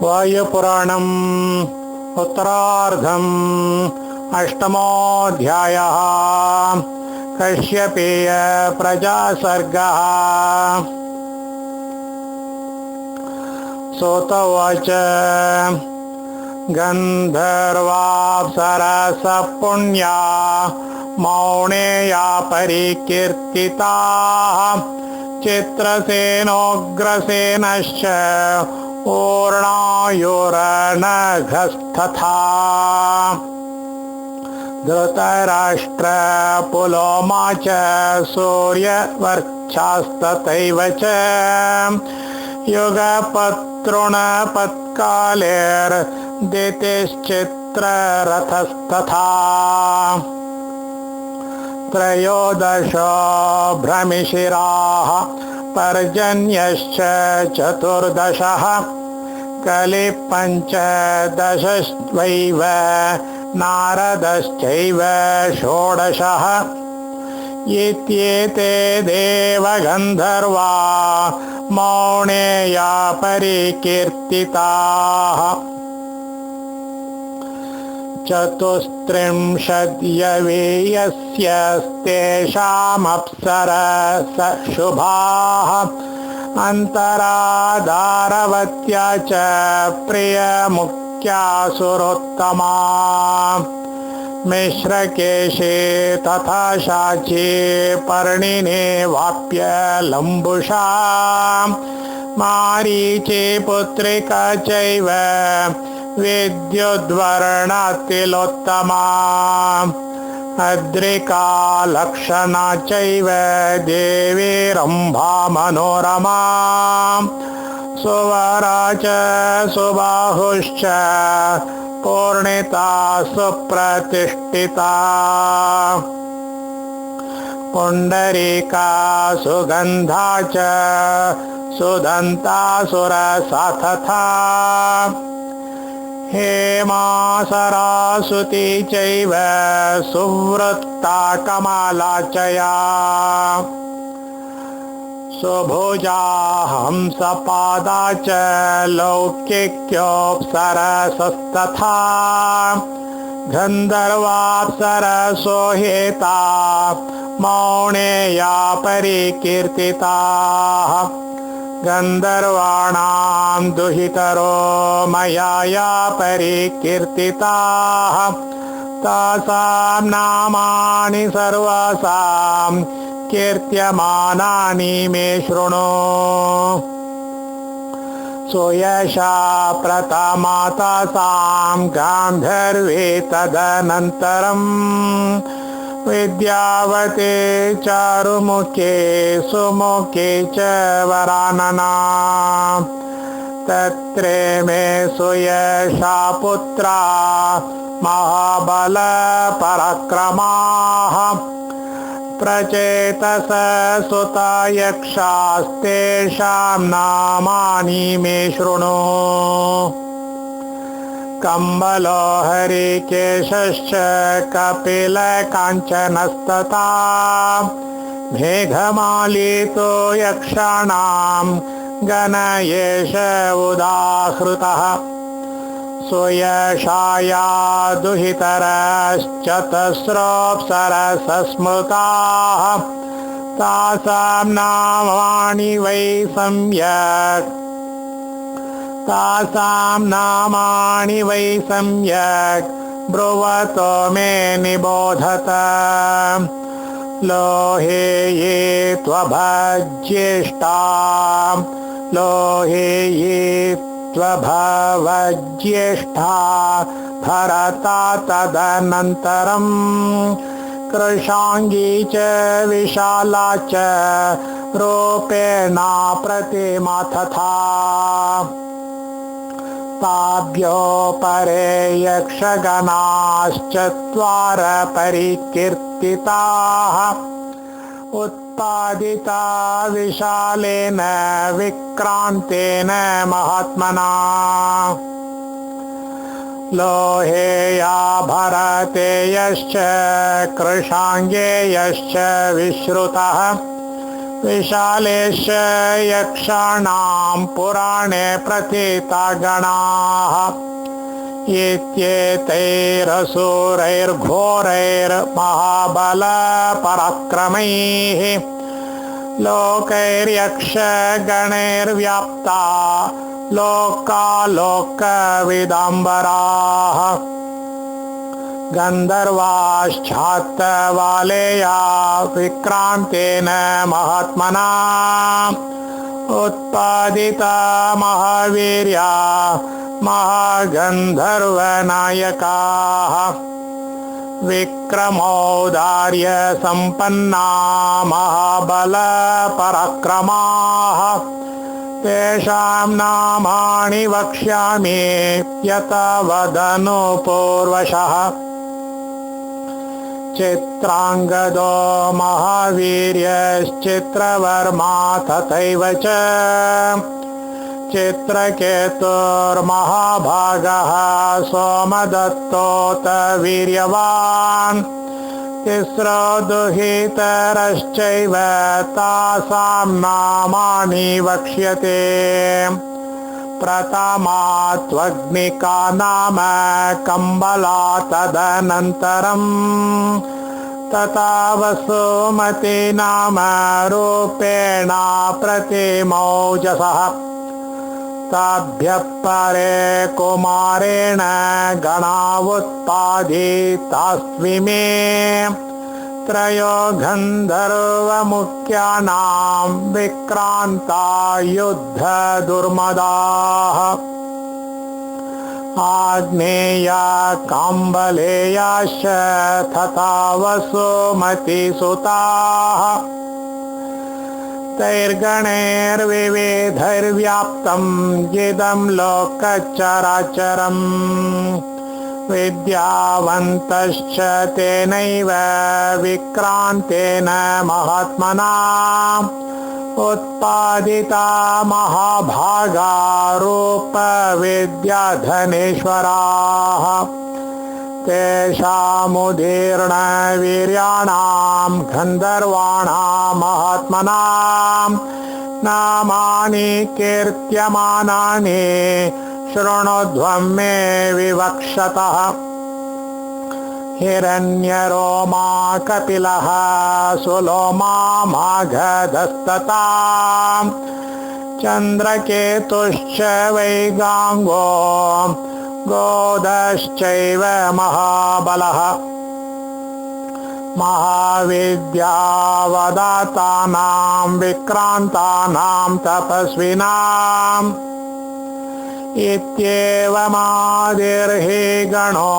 वायुपुराणम् उत्तरार्धम् अष्टमोऽध्यायः। कश्यपेय प्रजासर्गः। सूत उवाच गन्धर्वाप्सरसः पुण्या मौनेया परिकीर्तिताः चित्रसेनोग्रसेनश्च ऊर्णायुरनघस्तथा धृतराष्ट्रपुलोमा च सूर्यवर्चास्तथैव च युगपत्तृणपत्कालेर्दितिश्चित्ररथस्तथा त्रयोदशो भ्रमिशिराः पर्जन्यश्च चतुर्दशः कलिपञ्चदशैव नारदश्चैव षोडशः इत्येते देवगन्धर्वा मौनेया परिकीर्तिताः। चतुस्त्रिंशद्यवेयस्यस्तेषामप्सरसः शुभाः अन्तराधारवत्या च प्रियमुख्या सुरोत्तमा मिश्रकेशे तथा शाची पर्णिने वाप्य लम्बुषा मारीची पुत्रिका चैव विद्युद्वर्णतिलोत्तमा अद्रिका लक्षणा चैव देवी रम्भा मनोरमा सुवरा च सुबाहुश्च पूर्णिता सुप्रतिष्ठिता पुण्डरीका सुगन्धा च सुदन्ता सुरसा तथा हेमा सरस्वती चैव सुवृत्ता कमला च या सुभुजा हंसपादा च लौकिक्योऽप्सरसस्तथा गन्धर्वाप्सरसो हेता मौनेया परिकीर्तिताः गन्धर्वाणां दुहितरो मया या परिकीर्तिताः तासां नामानि सर्वासां कीर्त्यमानानि मे शृणु। सुयशा प्रथमा तासां गान्धर्वी तदनन्तरं विद्यावते चारुमुखे सुमुखे च वरानना तत्रे मे सुयशा पुत्रा महाबलपराक्रमाः प्रचेतस सुता यक्षास्तेषां नामानि मे शृणु। कम्बलो हरिकेशश्च कपिलकाञ्चनस्तथा मेघमालितो यक्षाणां गण एष उदाहृतः सुयशाया दुहितरश्चतस्रोऽप्सरसः स्मृताः तासां नामानि वै सम्यक् ब्रुवतो मे निबोधत। लोहे ये त्वभवज्येष्ठा भरता तदनन्तरं कृशाङ्गी च विशाला च रूपेणा प्रतिमा तथा ताभ्यो परे यक्षगणाश्चत्वार परिकीर्तिताः उत्पादिता विशालेन विक्रान्तेन महात्मना लोहेया भरतेयश्च कृशाङ्गेयश्च विश्रुतः विशालेश यक्षाणां पुराणे प्रथिता गणाः इत्येतैरसुरैर्घोरैर्महाबलपराक्रमैः लोकैर्यक्षगणैर्व्याप्ता लोकालोकविदाम्बराः गन्धर्वाश्चात्तवालेया विक्रान्तेन महात्मना उत्पादिता महावीर्या महागन्धर्वनायकाः विक्रमौदार्य संपन्ना महाबलपराक्रमाः तेषां नामानि वक्ष्यामि यतवदनु पूर्वशः चित्रांगदो महावीर्यश्चित्रवर्मा तथैव च चित्रकेतुर्महाभागः सोमदत्तोत वीर्यवान् तिस्रो दुहितरश्चैव तासां नामानि वक्ष्यते प्रथमा त्वग्निका नाम कम्बला तदनन्तरं तथा वसुमती नाम रूपेण प्रतिमौजसः ताभ्यः परे कुमारेण गणावुत्पादितास्विमे त्रयो गन्धर्वमुख्यानां विक्रान्ता युद्धदुर्मदाः आग्नेया काम्बलेयाश्च तथा वसुमतीसुताः तैर्गणैर्विविधैर्व्याप्तम् इदं लोकचराचरम् विद्यावन्तश्च तेनैव विक्रान्तेन महात्मना उत्पादिता महाभागा रूपविद्याधनेश्वराः तेषामुदीर्णवीर्याणां गन्धर्वाणां महात्मनां नामानि कीर्त्यमानानि शृणुध्वं मे विवक्षतः हिरण्यरोमा कपिलः सुलोमा मागधस्तथा चन्द्रकेतुश्च वैगाङ्गो गोदश्चैव महाबलः महाविद्यावदातानां विक्रान्तानां तपस्विनाम् इत्येवमादिर्हि गणो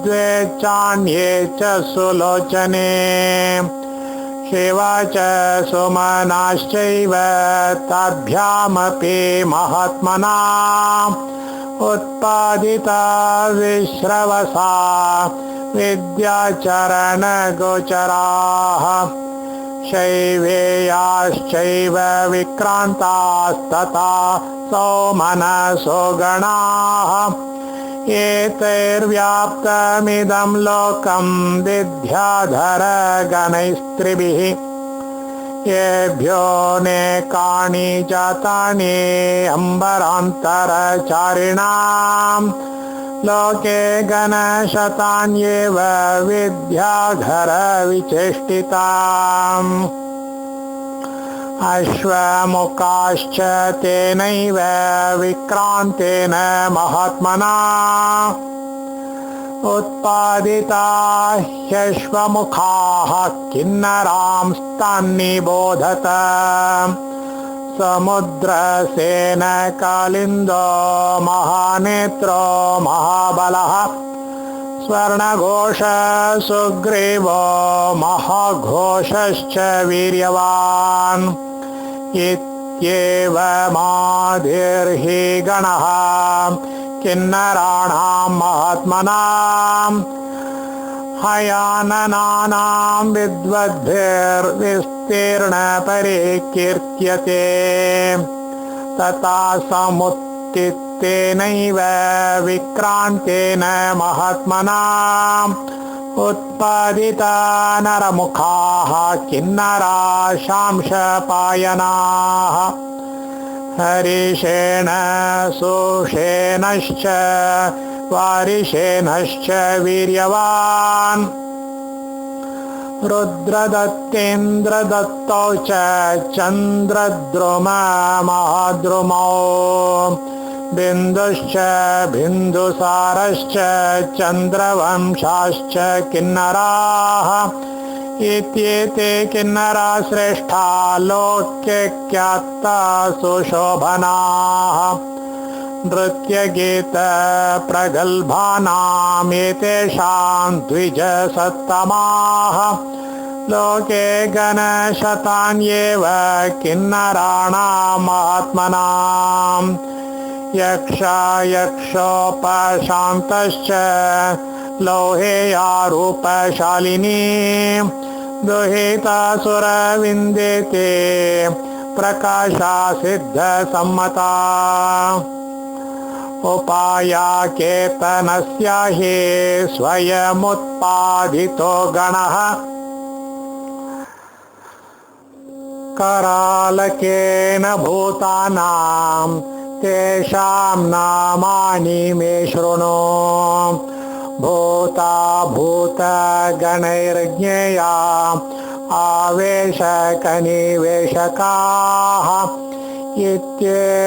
द्वे चान्ये च सुलोचने शिवा च सुमनाश्चैव ताभ्यामपि महात्मना उत्पादिता विश्रवसा विद्याचरणगोचराः शैवेयाश्चैव विक्रान्तास्तथा सौमनसो गणाः एतैर्व्याप्तमिदं लोकं विद्याधरगणैस्त्रिभिः येभ्यो नेकानि जातानि अम्बरान्तरचारिणां लोके गणशतान्येव विद्याधरविचेष्टिताम् अश्वमुखाश्च तेनैव विक्रान्तेन महात्मना उत्पादिता ह्यश्वमुखाः किन्नरांस्तान्निबोधत समुद्रसेन कालिन्दो महानेत्रो महाबलः स्वर्णघोष सुग्रीवो महाघोषश्च वीर्यवान् इत्येवमादिर्हि गणः किन्नराणां महात्मनां हयाननानां विद्वद्भिर्विस्तीर्णपरिकीर्त्यते तथा समुत्थितेनैव विक्रान्तेन महात्मना उत्पादिता नरमुखाः किन्नरा शांशपायनाः हरिषेण सुषेणश्च वारिषेणश्च वीर्यवान् रुद्रदत्तेन्द्रदत्तौ च चन्द्रद्रुममहाद्रुमौ बिन्दुश्च बिन्दुसारश्च चन्द्रवंशाश्च किन्नराः इत्येते किन्नरा श्रेष्ठा लोक्यख्याता सुशोभनाः नृत्यगीतप्रगल्भानामेतेषां द्विजसत्तमाः लोके गणशतान्येव किन्नराणां महात्मनां यक्षोपशान्तश्च लौहेयारूपशालिनी दुहितासुरविन्देते प्रकाशा सिद्धसम्मता उपायाकेतनस्य हि स्वयमुत्पादितो गणः करालकेन भूतानां तेषां नामानि मे शृणु भूता भूतगणैर्ज्ञेया आवेशकनिवेशकाः इत्येवमादिर्हि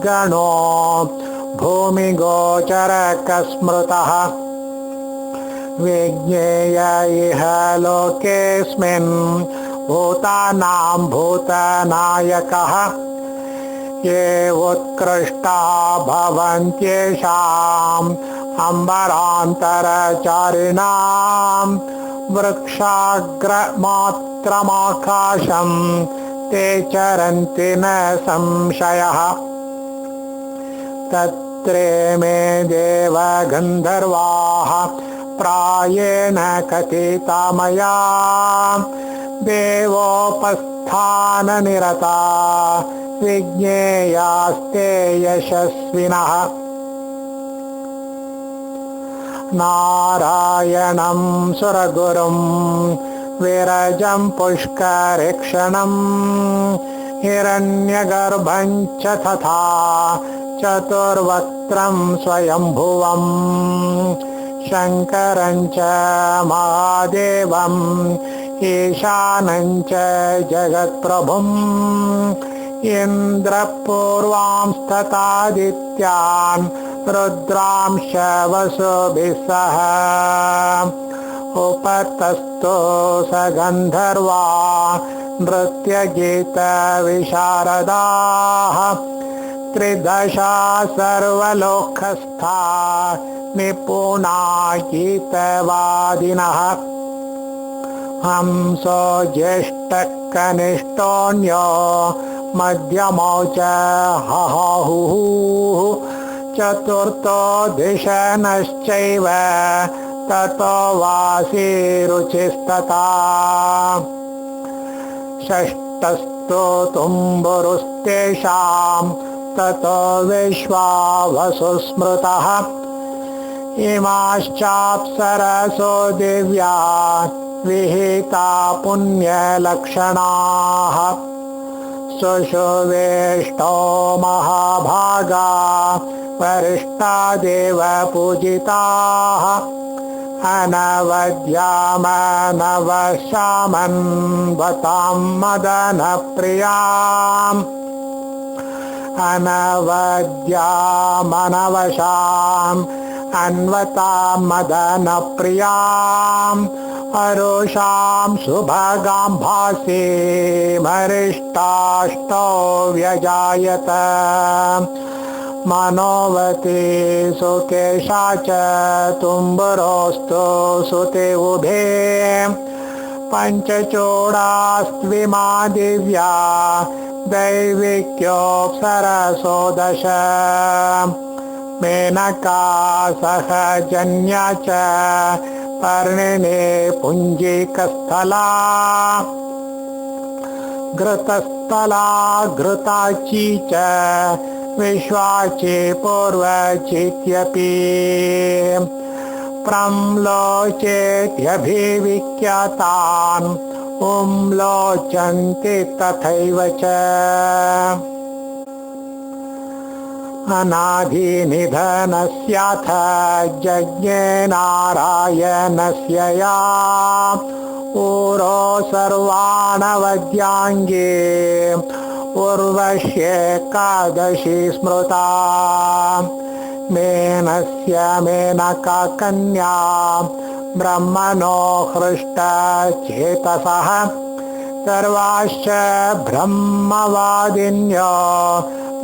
गणो भूमिगोचरकस्मृतः विज्ञेय इह लोकेऽस्मिन् भूतानां भूतनायकः ये उत्कृष्टा भवन्त्येषाम् अम्बरान्तरचारिणां वृक्षाग्रमात्रमाकाशं ते चरन्ति न संशयः तत्रे मे देवगन्धर्वाः प्रायेण कथिता मया देवोपस्थाननिरता विज्ञेयास्ते यशस्विनः नारायणं सुरगुरुं विरजं पुष्करेक्षणं हिरण्यगर्भं च तथा चतुर्वक्त्रं स्वयंभुवं शङ्करं च महादेवं ईशानं च जगत्प्रभुं इन्द्रपूर्वांस्तथादित्यान् रुद्रांश वसुभिः सह उपतस्थो स गन्धर्वा नृत्यगीतविशारदाः त्रिदशा सर्वलोकस्था निपुणा गीतवादिनः हंसो ज्येष्ठकनिष्ठोऽन्यो मध्यमो च हहुः चतुर्थो धिषणश्चैव ततो वासिरुचिस्तथा षष्ठस्थो तुम्बुरुस्तेषां ततो विश्वावसुस्मृतः इमाश्चाप्सरसो दिव्या विहिता पुण्यलक्षणाः सुषुवेष्टो महाभागा वरिष्ठा देवपूजिताः अनवद्यामनवश्यामन्वतां मदनप्रियाम् अनवद्यामनवशाम् अन्वतां मदनप्रियाम् अरुषां सुभगां भासीमरिष्टाष्टौ व्यजायत मनोवती सुकेशा च तुम्बुरोऽस्तु सुते उभे पञ्चचूडास्त्विमा दिव्या दैविक्योऽप्सरसो दश मेनका सहजन्या च पर्णिने पुञ्जिकस्थला घृतस्थला घृताची च विश्वाची पूर्वचित्यपि प्रम्लोचेत्यभिविख्यातान् उम्लोचन्ति तथैव च अनादिनिधनस्याथ यज्ञे नारायणस्य या ऊरो सर्वाणवद्याङ्गे उर्वश्येकादशी स्मृता मेनस्य मेनका कन्या ब्रह्मणो हृष्टचेतसः सर्वाश्च ब्रह्मवादिन्यो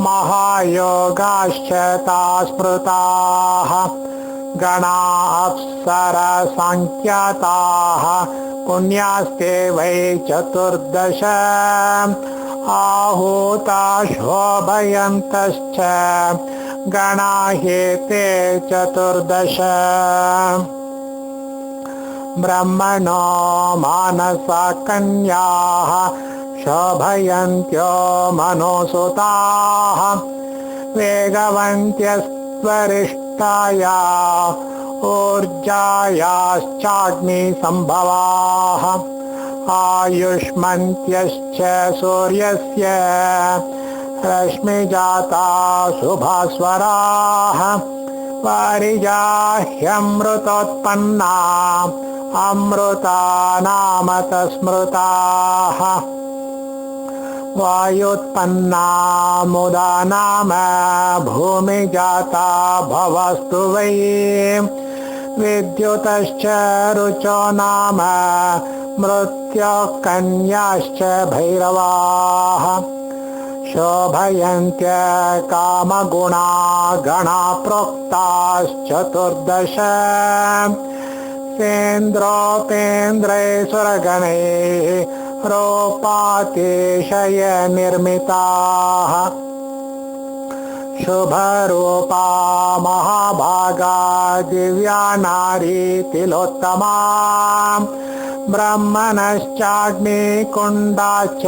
महायोगाश्च ता स्मृताः गणा अप्सरसङ्ख्याताः पुण्यास्ते वै चतुर्दश आहूता शोभयन्तश्च गणा ह्येते चतुर्दश ब्रह्मणो मानसा कन्याः शोभयन्त्यो मनोसुताः वेगवन्त्यस्त्वरिष्ठाया ऊर्जायाश्चाग्निसम्भवाः आयुष्मन्त्यश्च सूर्यस्य रश्मिजाता शुभास्वराः वारिजाह्यमृतोत्पन्ना अमृता नामत स्मृताः वायुत्पन्ना मुदा नाम भूमिजाता भवस्तु वै विद्युतश्च रुचो नाम मृत्युकन्याश्च भैरवाः शोभयन्त्य कामगुणा गणा प्रोक्ताश्चतुर्दश सेन्द्रोपेन्द्रै सुरगणैः रूपातिशय निर्मिताः शुभरूपा महाभागा दिव्या नारी तिलोत्तमा ब्रह्मणश्चाग्निकुण्डाच्च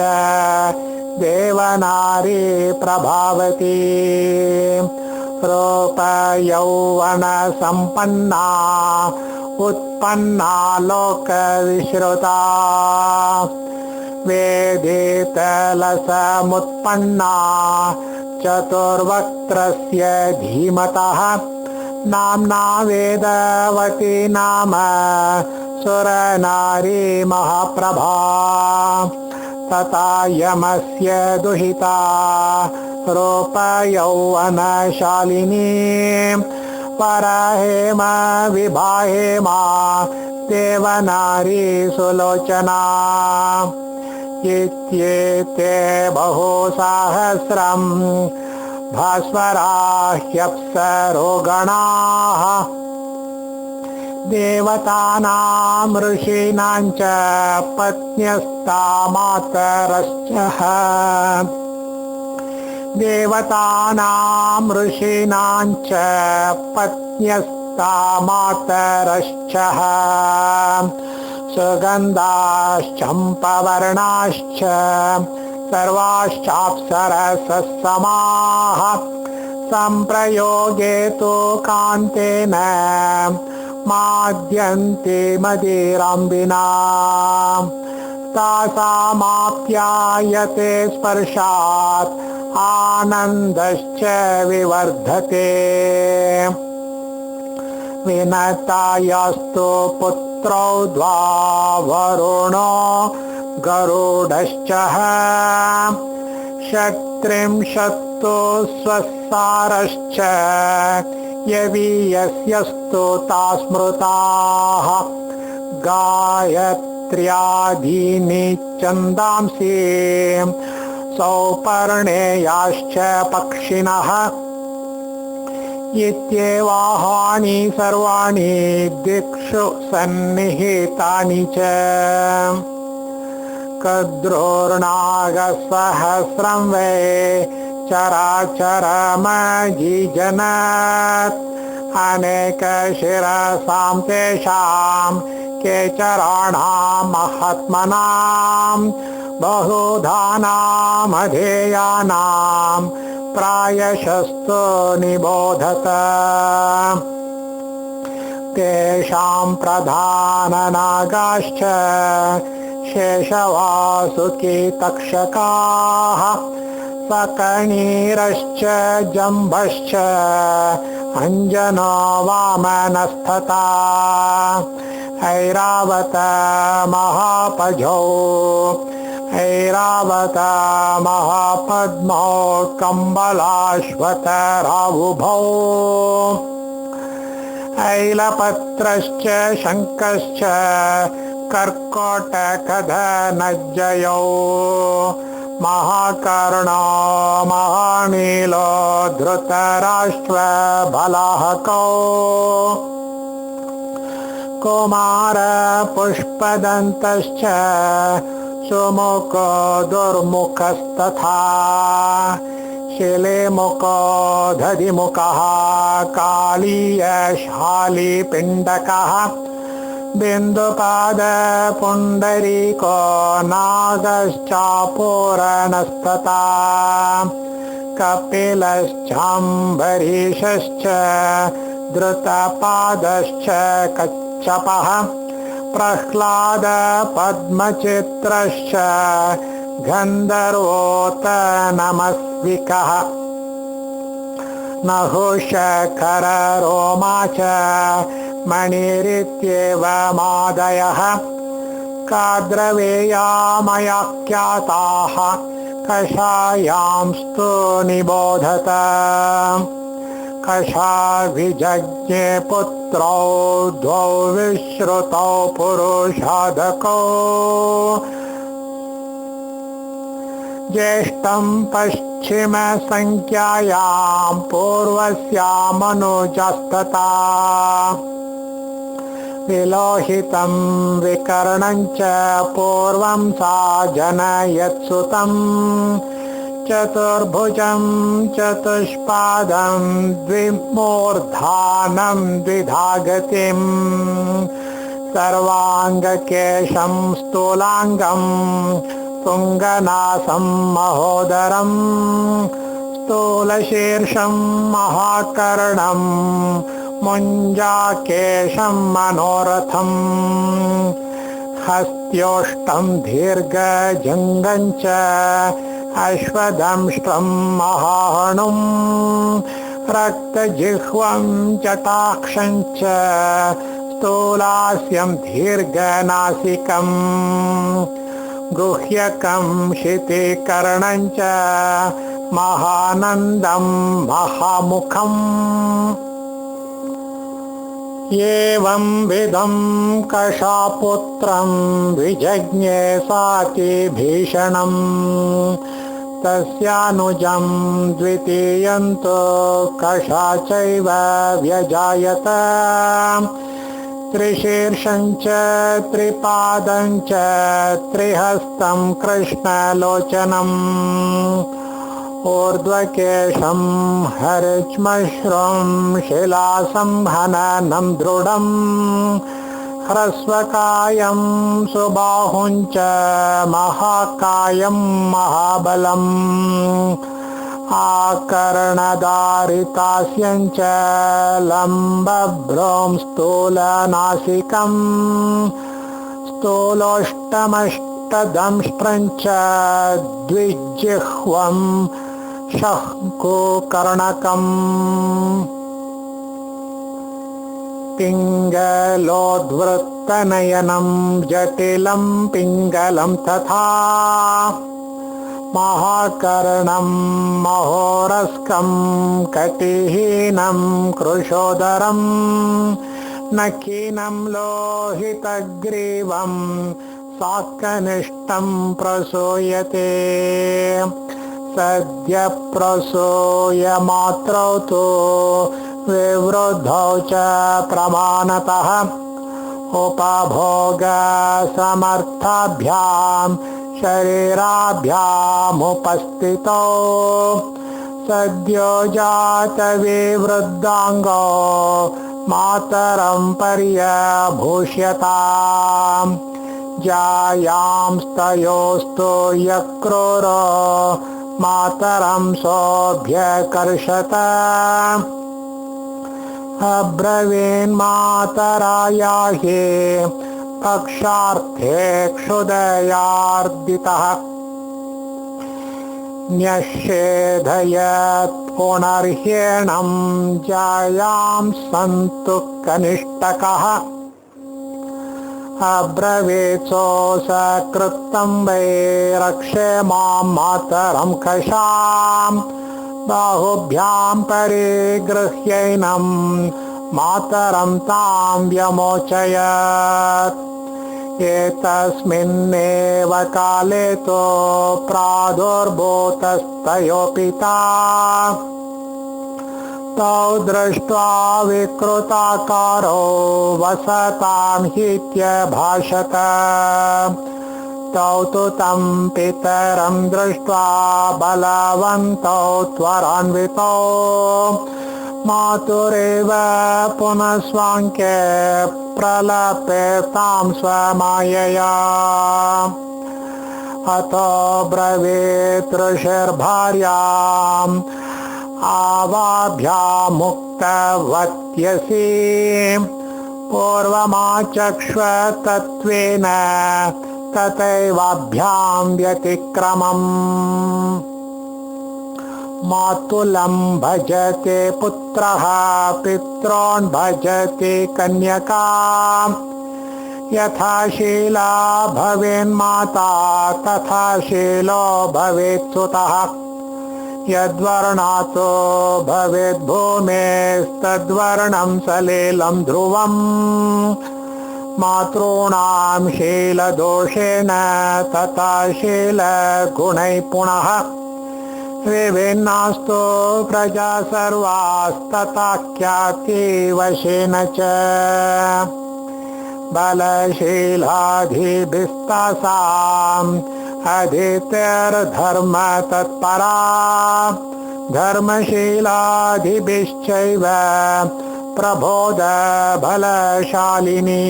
देवनारी प्रभावती रूपयौवनसम्पन्ना उत्पन्ना लोकविश्रुता वेदितलसमुत्पन्ना चतुर्वक्त्रस्य धीमतः नाम्ना वेदवती नाम सुरनारी महाप्रभा तथा यमस्य दुहिता रूपयौवनशालिनी परहेम विभाहेमा देवनारी सुलोचना इत्येते बहुसहस्रं भास्वराह्यप्सरो गणाः देवतानां ऋषीणां च पत्न्यस्तामातरश्च देवतानां ऋषीणां च पत्न्यस्तामातरश्च सुगन्धाश्चम्पवर्णाश्च सर्वाश्चाप्सरसः सम्प्रयोगे तु कान्तेन माद्यन्ते मदिराम्बिना तासामाप्यायते स्पर्शात् आनन्दश्च विवर्धते विनतायास्तु पुत्रौ द्वा वरुणो गरुडश्च षट्त्रिंशत्तु स्वसारश्च यवीयस्यस्तु ता स्मृताः गायत्र्यादीनि छन्दांसि सौपर्णेयाश्च पक्षिणः इत्येवाहानि सर्वाणि दिक्षु सन्निहितानि च कद्रोर्नागसहस्रं वै चराचरमजीजनत् अनेकशिरसां तेषां केचराणां महात्मनां बहुधानामधेयानां प्रायशस्तु निबोधत तेषां प्रधाननागाश्च शेषवासुकी तक्षकाः सकणीरश्च जम्भश्च अञ्जनो वामनस्तथा ऐरावत महापजौ ऐरावत महापद्मौ कम्बलाश्वतरावुभौ ऐलपत्रश्च शङ्खश्च कर्कोटकधनज्जयौ महाकर्णो महानीलो धृतराष्ट्रबलाहकौ कुमारपुष्पदन्तश्च सुमुखो दुर्मुखस्तथा शिलेमुखो दधिमुखः कालीयशालीपिण्डकः बिन्दुपादपुण्डरीको नागश्चापूरणस्तथा कपिलश्चाम्बरीषश्च धृतपादश्च कच्छपः प्रह्लादपद्मचित्रश्च गन्धर्वोत्तनमस्विकः नहुषखररोमा च मणिरित्येवमादयः काद्रवेयामयाख्याताः कषायांस्तु निबोधत कषाभिजज्ञे पुत्रौ द्वौ विश्रुतौ पुरुषाधकौ ज्येष्ठं पश्चिमसंख्यायां पूर्वस्यामनुजस्तथा विलोहितं विकर्णं च पूर्वं सा जनयत्सुतं चतुर्भुजं चतुष्पादं द्विमूर्धानं द्विधागतिं सर्वाङ्गकेशं स्थूलाङ्गं तुङ्गनासं महोदरं स्थूलशीर्षं महाकर्णं मुञ्जाकेशं मनोरथम् हस्त्योष्टं दीर्घजङ्गं च अश्वदंष्ट्रं महाहनुं रक्तजिह्वं जटाक्षं च स्थूलास्यं दीर्घनासिकम् गुह्यकं शितिकर्णं च महानन्दं महामुखम् एवं विधं कषापुत्रं विजज्ञे सातिभीषणं तस्यानुजं द्वितीयं तु कषा चैव व्यजायत त्रिशीर्षं च त्रिपादं च त्रिहस्तं कृष्णलोचनम् ऊर्ध्वकेशं हरिश्मश्रुं शिलासंहननं दृढं ह्रस्वकायं सुबाहुं च महाकायं महाबलम् आकर्णदारितास्यं च लम्बभ्रूं स्थूलनासिकं स्थूलोष्टमष्टदंष्ट्रं च द्विजिह्वं शङ्कुकर्णकम् पिङ्गलोद्वृत्तनयनं जटिलं पिङ्गलं तथा महाकर्णं महोरस्कं कटिहीनं कृशोदरं नखीनं लोहितग्रीवं साकनिष्ठं प्रसूयते सद्य प्रसूयमात्रौ तु विवृद्धौ च प्रमाणतः उपभोगसमर्थाभ्यां शरीराभ्यामुपस्थितौ सद्यो जातविवृद्धाङ्गो मातरं पर्यभूष्यताम् जायांस्तयोस्तु यक्रूरो मातरं सोऽभ्यकर्षत अब्रवीन्मातरायाहि पक्षार्थे क्षुदयार्दितः न्यषेधयत् पुनर्ह्येणं जायां सन्तु कनिष्ठकः अब्रवीत्सोऽसकृतं वै रक्षे मां मातरं कषां बाहुभ्यां परिगृह्यैनं मातरं तां व्यमोचयत् एतस्मिन्नेव काले तु प्रादुर्भूतस्तयो पिता तौ दृष्ट्वा विकृताकारो वसतां हीत्यभाषत तौ तु तं पितरं दृष्ट्वा बलवन्तौ त्वरान्वितौ मातुरेव पुनः स्वाङ्के प्रलपे तां स्वमायया अतो ब्रवीत् ऋषिर्भार्याम् आवाभ्यामुक्तवत्यसि पूर्वमाचक्ष्वतत्त्वेन तथैवाभ्यां व्यतिक्रमम् मातुलं भजते पुत्रः पित्रोन् भजते कन्यका यथा शीला भवेन्माता तथा शीलो भवेत् सुतः यद्वर्णातो भवेद् भूमेस्तद्वर्णं सलिलं ध्रुवम् मातॄणां शीलदोषेण तथा शीलगुणैः पुनः विभिन्नास्तु प्रजा सर्वास्तथा ख्यातिवशेन च बलशीलाधिभिस्तासाम् अधितिर्धर्म तत्परा धर्मशीलाधिभिश्चैव प्रबोध बलशालिनी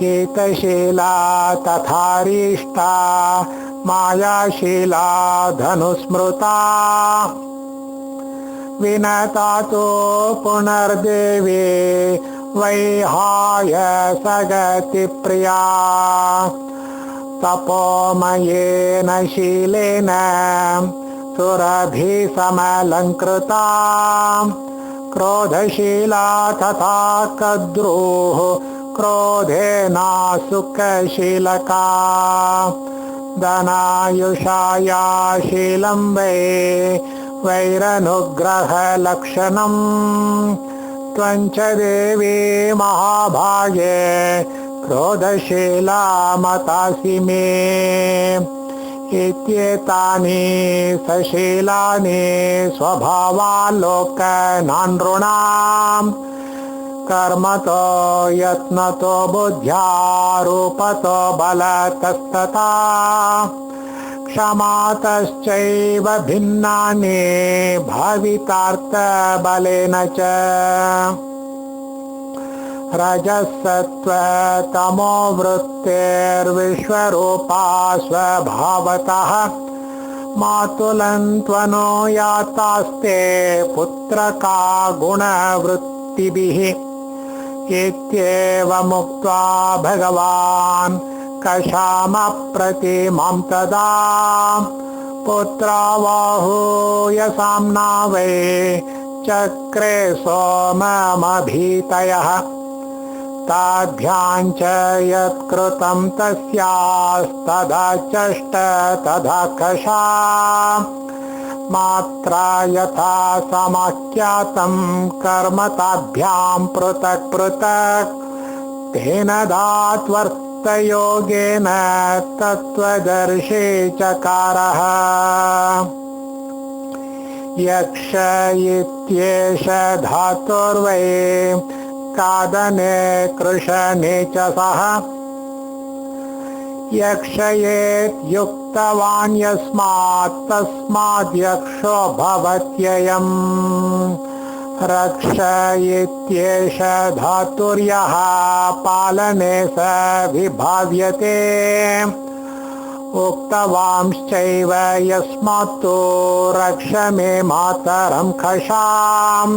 गीतशीला तथारिष्टा मायाशीला धनुस्मृता विनता तु पुनर्देवी वैहाय सगति प्रिया तपोमयेन शीलेन सुरभिसमलङ्कृता क्रोधशीला तथा कद्रुः क्रोधेना सुखशीलका धनायुषाया शीलं वै वैरनुग्रहलक्षणम् त्वञ्च देवी महाभागे क्रोधशीला मतासि मे इत्येतानि सशीलानि स्वभावालोकनानृणाम् कर्मतो यत्नतो बुद्ध्या रूपतो बलतस्तथा क्षमातश्चैव भिन्नानि भावितार्थबलेन च रजसत्त्वतमो वृत्तिर्विश्वरूपा स्वभावतः मातुलन्त्वनो यातास्ते पुत्रका गुणवृत्तिभिः इत्येवमुक्त्वा भगवान् कषामप्रतिमां तदा पुत्रावाहूयसाम्ना वै चक्रे सोममभीतयः ताभ्यां च यत्कृतं तस्यास्तदा चष्ट तदा कषा मात्रा यथा समाख्यातं कर्म ताभ्यां पृथक् पृथक् तेन धात्वर्थयोगेन तत्त्वदर्शी चकारः यक्ष इत्येष धातुर्वै कादने कृशने च सः यक्षयेत् युक्तवान् यस्मात् तस्माद् यक्षो भवत्ययम् रक्ष इत्येष धातुर्यः पालने स विभाव्यते उक्तवांश्चैव यस्मात्तु रक्ष मे मातरं खशाम्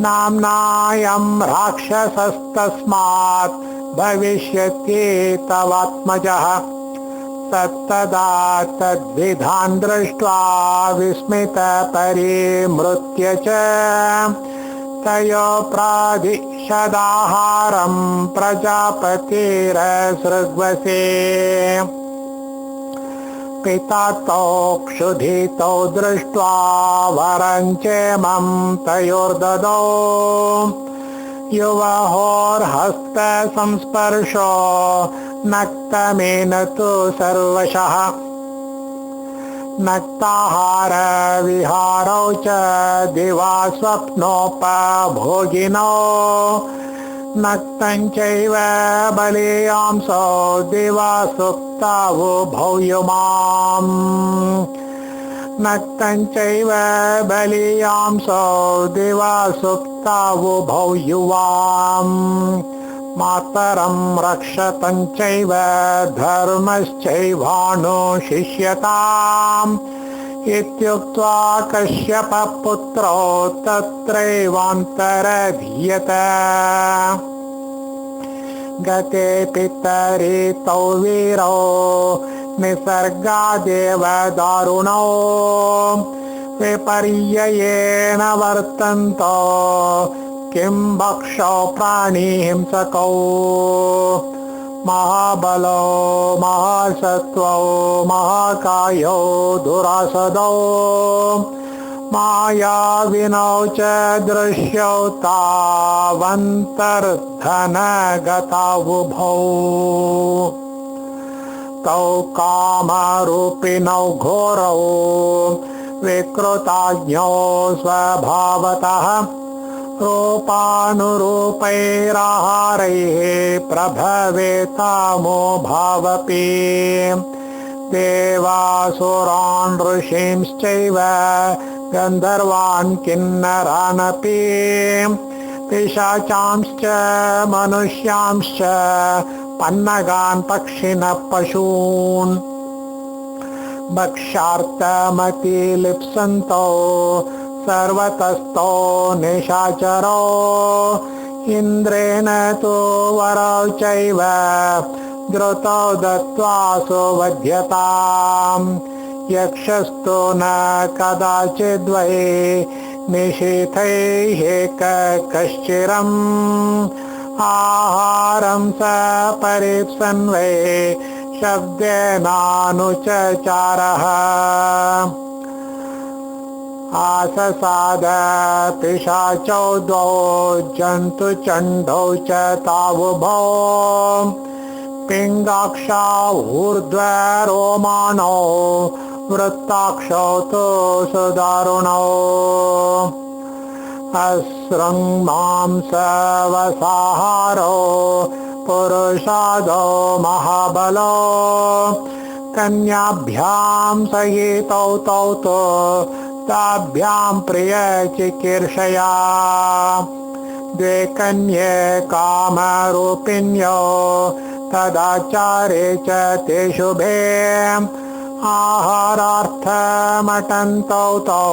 नाम्नायं राक्षसस्तस्मात् भविष्यति तवात्मजः तत्तदा तद्विधान् दृष्ट्वा विस्मितपरिमृत्य च तयो प्रादिशदाहारं प्रजापतिरसृग्वसे पिता तौ क्षुधितौ दृष्ट्वा वरं चेमं तयोर्ददौ युवहोर्हस्तसंस्पर्शो नक्तमेन तु सर्वशः नक्ताहारविहारौ च दिवा स्वप्नोपभोगिनो नक्तं चैव बलीयांसो दिवा सुप्तावुभौ युमाम् नक्तं चैव बलीयांसो दिवा सुप्तावुभौ युवाम् मातरं रक्षतं चैव धर्मश्चैवानुशिष्यताम् इत्युक्त्वा कश्यपपुत्रो तत्रैवान्तरधीयत गते पितरि तौ वीरौ निसर्गादेव दारुणौ विपर्ययेण वर्तन्तो किं भक्षौ प्राणिहिंसकौ महाबलो महासत्त्वौ महाकायो दुरासदौ मायाविनौ च दृश्यौ तावन्तर्धनगतावुभौ तौ कामरूपिणौ घोरौ विकृताज्ञौ स्वभावतः रूपानुरूपैराहारैः प्रभवेतामो भावपि देवासुरान् ऋषींश्चैव गन्धर्वान् किन्नरानपि पिशाचांश्च मनुष्यांश्च पन्नगान् पक्षिणः पशून् भक्ष्यार्थमतिलिप्सन्तौ सर्वतस्थो निशाचरो इन्द्रेण तु वरौ चैव द्रुतौ दत्त्वा सुवध्यताम् यक्षस्तु न कदाचिद्वै निशीथैः कश्चिरम् आहारं स परीप्सन् वै शब्देनानुचचारः आससाद पिशाचौ द्वौ जन्तुचण्डौ च तावुभौ पिङ्गाक्षा ऊर्ध्वरोमाणौ वृत्ताक्षौ तु सुदारुणौ अशृङ्मांसवसाहारो पुरुषादौ महाबलो कन्याभ्यां सहितौ तौ तु ताभ्यां प्रियचिकीर्षया द्वे कन्ये कामरूपिण्यो तदाचारे च ते शुभे आहारार्थमटन्तौ तौ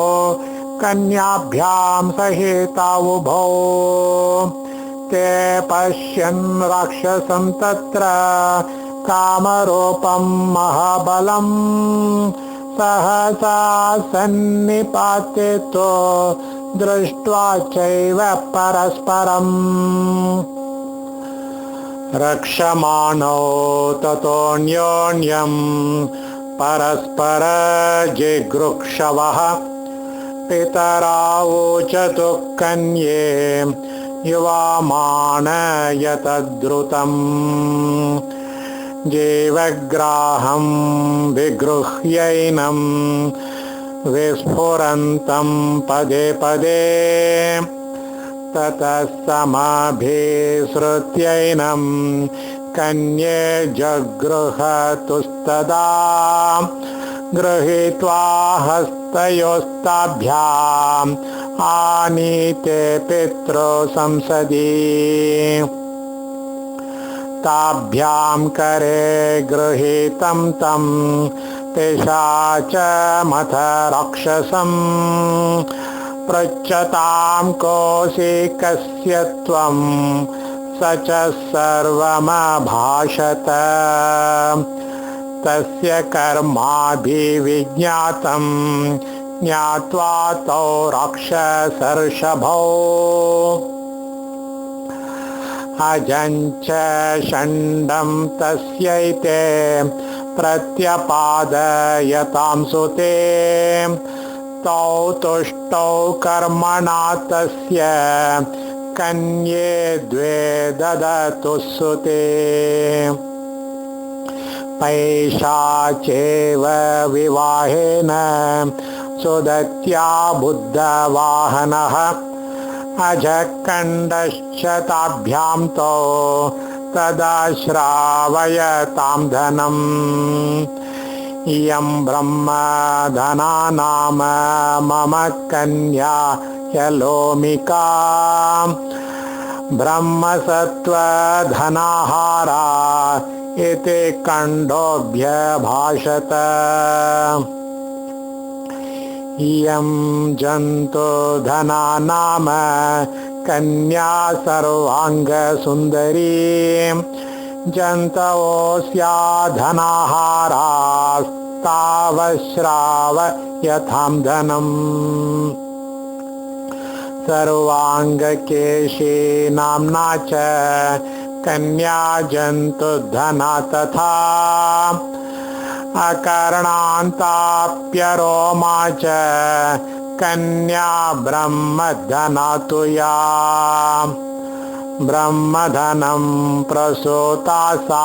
कन्याभ्यां सहितावुभौ ते पश्यन् राक्षसं तत्र कामरूपं महाबलम् सहसा सन्निपातितो दृष्ट्वा चैव परस्परम् रक्षमाणौ ततोऽन्योन्यं परस्पर जिगृक्षवः पितरावोचतु कन्ये युवामानयतद्रुतम् जीवग्राहं विगृह्यैनं विस्फुरन्तं पदे पदे ततः समाभिसृत्यैनं कन्ये जगृहतुस्तदा गृहीत्वा हस्तयोस्ताभ्याम् आनीते पितृ संसदि ताभ्यां करे गृहीतं तं पिशाचमथ राक्षसम् पृच्छतां कोऽसि कस्य त्वं स च सर्वमभाषत तस्य कर्माभिविज्ञातं ज्ञात्वा तौ राक्षसर्षभौ अजञ्च षण्डं तस्यैते प्रत्यपादयतां सुते तौ तुष्टौ कर्मणा तस्य कन्ये द्वे ददतु सुते पैशाचेव विवाहेन सुदत्या बुद्धवाहनः अजकण्डश्च ताभ्यां तौ तदा श्रावयतां धनम् इयं ब्रह्मधना नाम मम कन्या यलोमिका ब्रह्मसत्त्वधनाहारा इति कण्डोऽभ्यभाषत इयं जन्तुधना नाम कन्या सर्वाङ्गसुन्दरी जन्तवोऽस्याधनाहारास्तावश्रावयतां धनम् सर्वाङ्गकेशी नाम्ना च कन्या जन्तुधना तथा अकर्णान्ताप्यरोमा च कन्या ब्रह्मधना तु या ब्रह्मधनं प्रसूता सा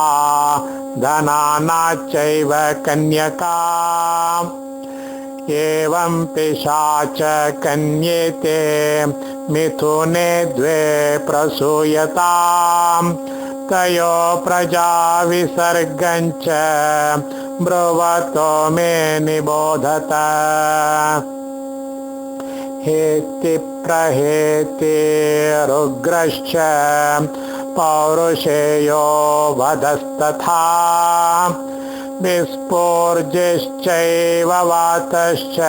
धनाना चैव कन्यका एवं पिशाच कन्येते मिथुने द्वे प्रसूयताम् तयो प्रजा विसर्गञ्च ब्रुवतो मे निबोधत हेति प्रहेति रुग्रश्च पौरुषेयो वधस्तथा विस्फोर्जिश्चैव वातश्च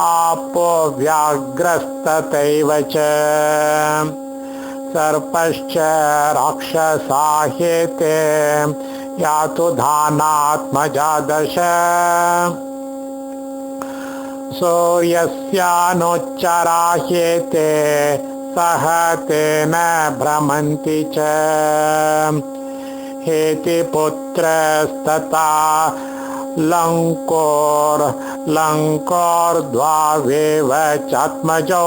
आपो व्याघ्रस्तथैव च सर्पश्च राक्षसाहेते यातु धानात्मजा दश सूर्यस्यानुच्चराह्येते सह तेन भ्रमन्ति च हेति पुत्रस्तथा लङ्कोर्द्वावेव चात्मजो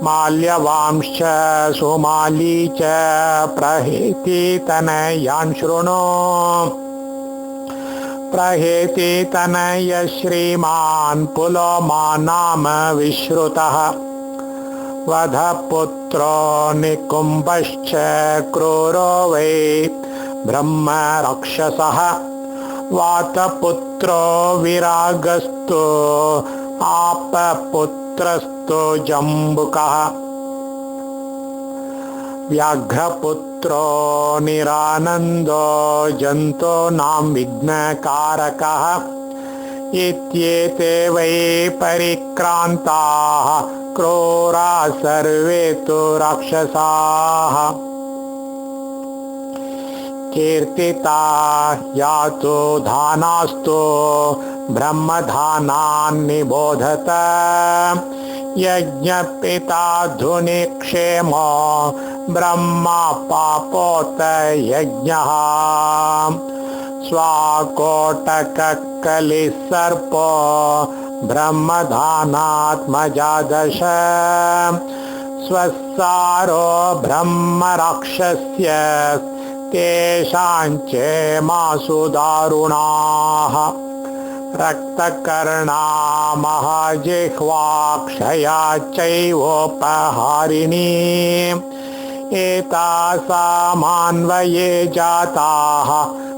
माल्यवांश्च सुमाली च प्रहेति तनयान् शृणु प्रहेति तनय श्रीमान् पुलोमा नाम विश्रुतः वधपुत्रो निकुम्भश्च क्रूरो वै ब्रह्म राक्षसः वातपुत्रो विरागस्तु आपपुत्रस्तु जम्बुकः व्याघ्रपुत्रो निरानन्दो जन्तूनां विघ्नकारकः इत्येते वै परिक्रान्ताः क्रूरा सर्वे तु राक्षसाः कीर्तिता यातु धानास्तु ब्रह्मधानान् निबोधत यज्ञपिता धुनिक्षेमो ब्रह्मा पापोत यज्ञः स्वाकोटककलिसर्पो ब्रह्मधानात्मजा दश स्वसारो ब्रह्मराक्षस्य तेषाञ्चेमासु दारुणाः रक्तकर्णा महाजिह्वाक्षया चैवोपहारिणी एतासामान्वये जाताः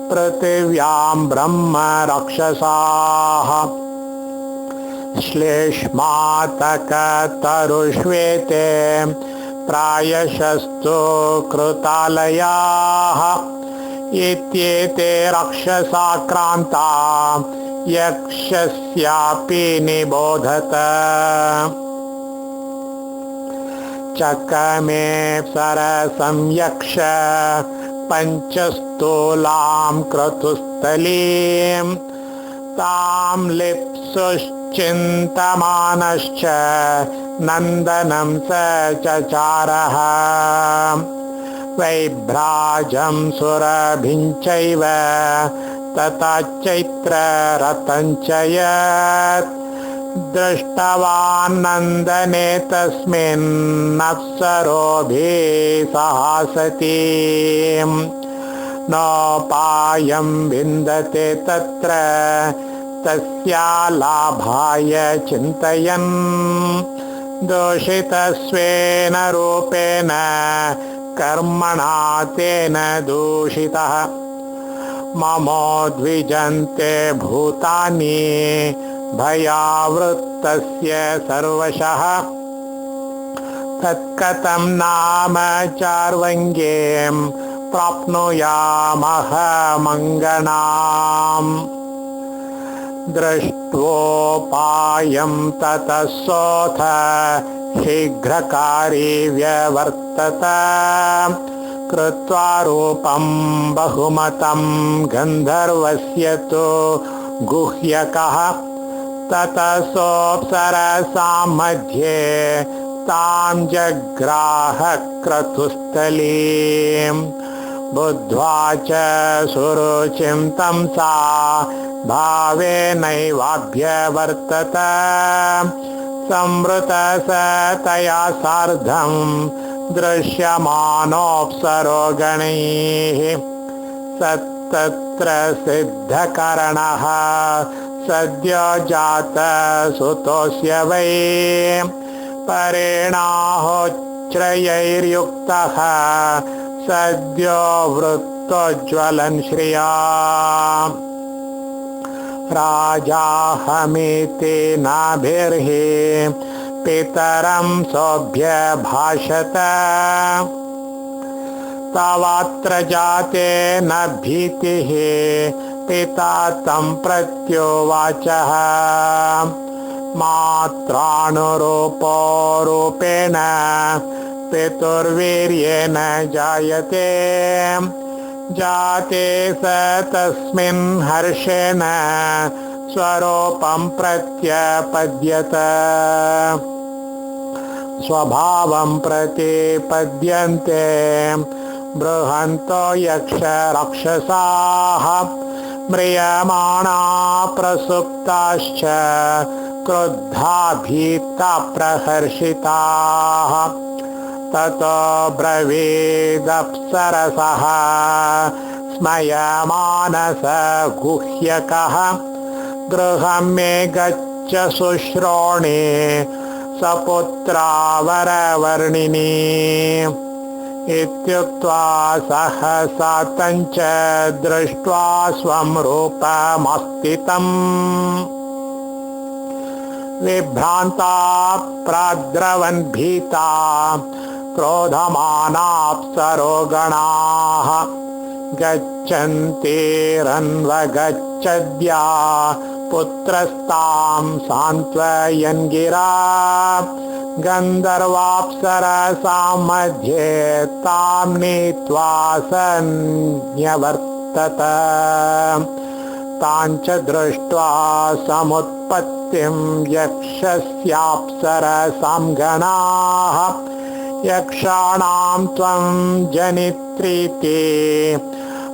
पृथिव्यां ब्रह्म राक्षसाः श्लेष्मातकतरुष्वेते प्रायशस्तु कृतालयाः इत्येते राक्षसाक्रान्ता यक्षस्यापि निबोधत चकमे सरसं यक्ष पञ्चस्थूलां क्रतुस्थलीं तां लिप्सुश्चिन्तमानश्च नन्दनं स चचारः वैभ्राजं सुरभिं चैव तथा चैत्ररथं च यत् दृष्टवान् नन्दने तस्मिन्नप्सरोभिः सहासतीं नोपायं विन्दते तत्र तस्या लाभाय चिन्तयन् दूषितस्वेन रूपेण कर्मणा तेन दूषितः ममोद्विजन्ते भूतानि भयावृत्तस्य सर्वशः तत्कथं नाम चार्वङ्गीं प्राप्नुयामहमङ्गनाम् दृष्ट्वोपायं ततः सोऽथ शीघ्रकारी व्यवर्तत कृत्वा रूपं बहुमतं गन्धर्वस्य तु गुह्यकः ततः सोऽप्सरसां मध्ये तां जग्राह क्रतुस्थलीं बुद्ध्वा च सुरुचिं तं सा भावेनैवाभ्यवर्तत संवृतस तया सार्धं दृश्यमानोऽप्सरो गणैः सत्तत्र सिद्धकरणः सद्यो जातसुतोऽस्य वै परेणाहोच्चैर्युक्तः सद्यो वृत्तोज्ज्वलन् श्रिया राजाहमिति नाभिर्हि पितरं सोऽभ्यभाषत तवात्र जाते न भीतिः पिता तं प्रत्युवाचः मात्रानुरूपो रूपेण पितुर्वीर्येण जायते जाते स तस्मिन् हर्षेण स्वरूपं प्रत्यपद्यत स्वभावं प्रतिपद्यन्ते बृहन्तो यक्ष राक्षसाः म्रियमाणा प्रसुप्ताश्च क्रुद्धा भीता प्रहर्षिताः ततो ब्रवीदप्सरसः स्मयमानस गुह्यकः गृहं मे गच्छ शुश्रोणे सपुत्रा वरवर्णिनी इत्युक्त्वा सहसा तञ्च दृष्ट्वा स्वं रूपमस्थितम् विभ्रान्ता प्राद्रवन् भीता क्रोधमानाप्सरो गणाः गच्छन्तिरन्वगच्छद्या पुत्रस्तां सान्त्वयन् गिरा गन्धर्वाप्सरसां मध्ये तां नीत्वा सन्न्यवर्तत तां च दृष्ट्वा समुत्पत्तिं यक्षस्याप्सरसां गणाः यक्षाणां त्वं जनित्रीति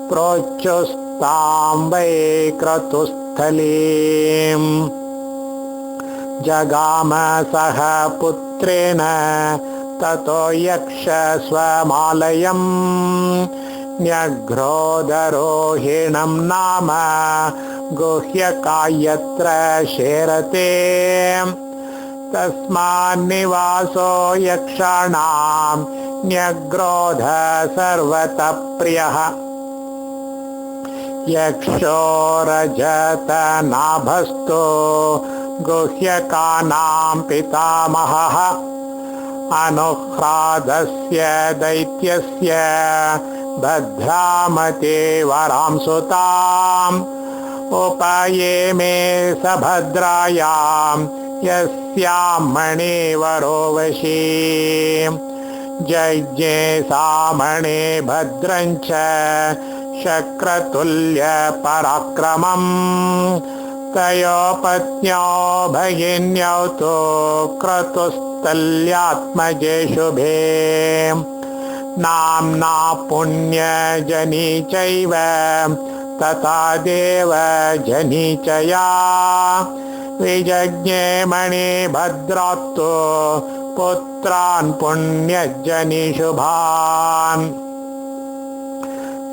प्रोच्चुस्तां वै क्रतुस्थलीम् जगाम सह पुत्रेण ततो यक्ष स्वमालयम् न्यग्रोधरोहिणं नाम गुह्यकायत्र शेरते तस्मान्निवासो यक्षाणां न्यग्रोध सर्वतः प्रियः यक्षो रजतनाभस्तो गुह्यकानां पितामहः अनुह्रादस्य दैत्यस्य भद्रामते वरां सुताम् उपये मे सभद्रायां यस्यां मणिवरो वशी जज्ञे सामणे भद्रं च शक्रतुल्य पराक्रमम् तयो पत्न्यो भगिन्यौ तु क्रतुस्तल्यात्मजे शुभे नाम्ना पुण्यजनी चैव तथा देवजनी च या विजज्ञे मणिभद्रात्तु पुत्रान् पुण्यजनी शुभान्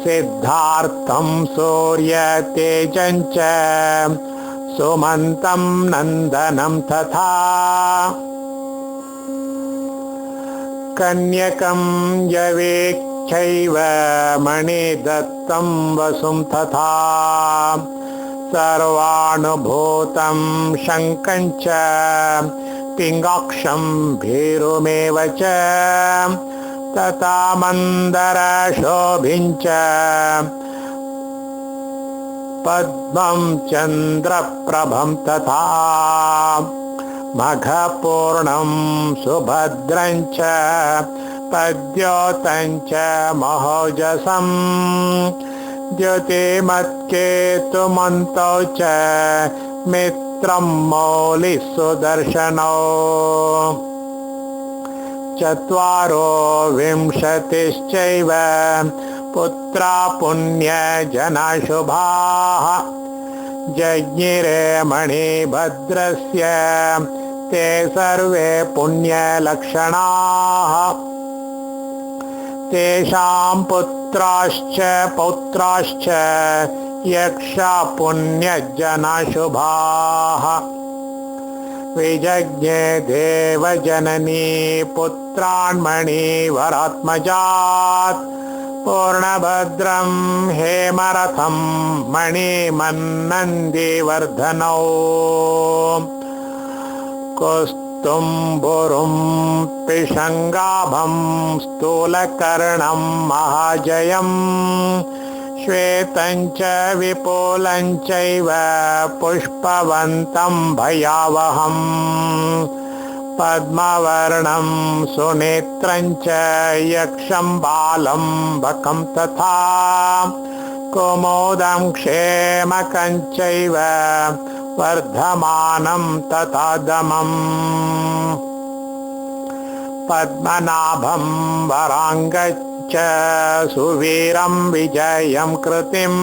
सिद्धार्थं सूर्यतेजं च सुमन्तं नन्दनं तथा कन्यकं यवेक्षैव मणिदत्तं वसुं तथा सर्वानुभूतं शङ्खं च पिङ्गाक्षं भीरुमेव च तथा मन्दरशोभिं च पद्मं चन्द्रप्रभं तथा मघपूर्णं सुभद्रं च पद्योतं च महोजसं द्युतिमत्केतुमन्तौ च मित्रं मौलिः सुदर्शनौ चत्वारो विंशतिश्चैव पुत्रा पुण्यजना शुभाः जज्ञिरे मणिभद्रस्य ते सर्वे पुण्यलक्षणाः तेषां पुत्राश्च पौत्राश्च यक्षा पुण्यजना शुभाः विजज्ञे देवजननी पुत्रान् मणिवरात्मजात् पूर्णभद्रं हेमरथं मणिमन्नन्दिवर्धनौ कौस्तुम्भुरुं पिशङ्गाभं स्थूलकर्णं महाजयं श्वेतं च विपुलं चैव पुष्पवन्तं भयावहम् पद्मवर्णं सुनेत्रं च यक्षं बालं बकं तथा कुमुदं क्षेमकं चैव वर्धमानं तथा दमम् पद्मनाभं वराङ्गच्च सुवीरं विजयं कृतिम्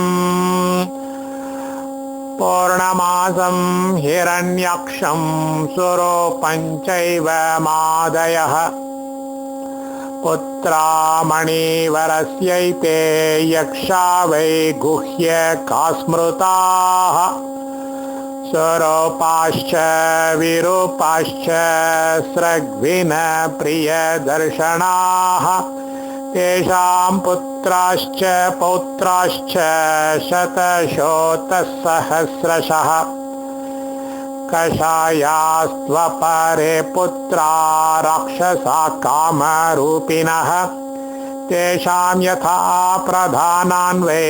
पूर्णमासं हिरण्याक्षं सुरूपं चैव मादयः पुत्रा मणिवरस्यैते यक्षा वै गुह्यका स्मृताः स्वरूपाश्च विरूपाश्च स्रग्विन प्रियदर्शनाः तेषां पुत्राश्च पौत्राश्च शतशोतसहस्रशः कषायास्त्वपरे पुत्रा राक्षसा कामरूपिणः तेषां यथा प्रधानान् वै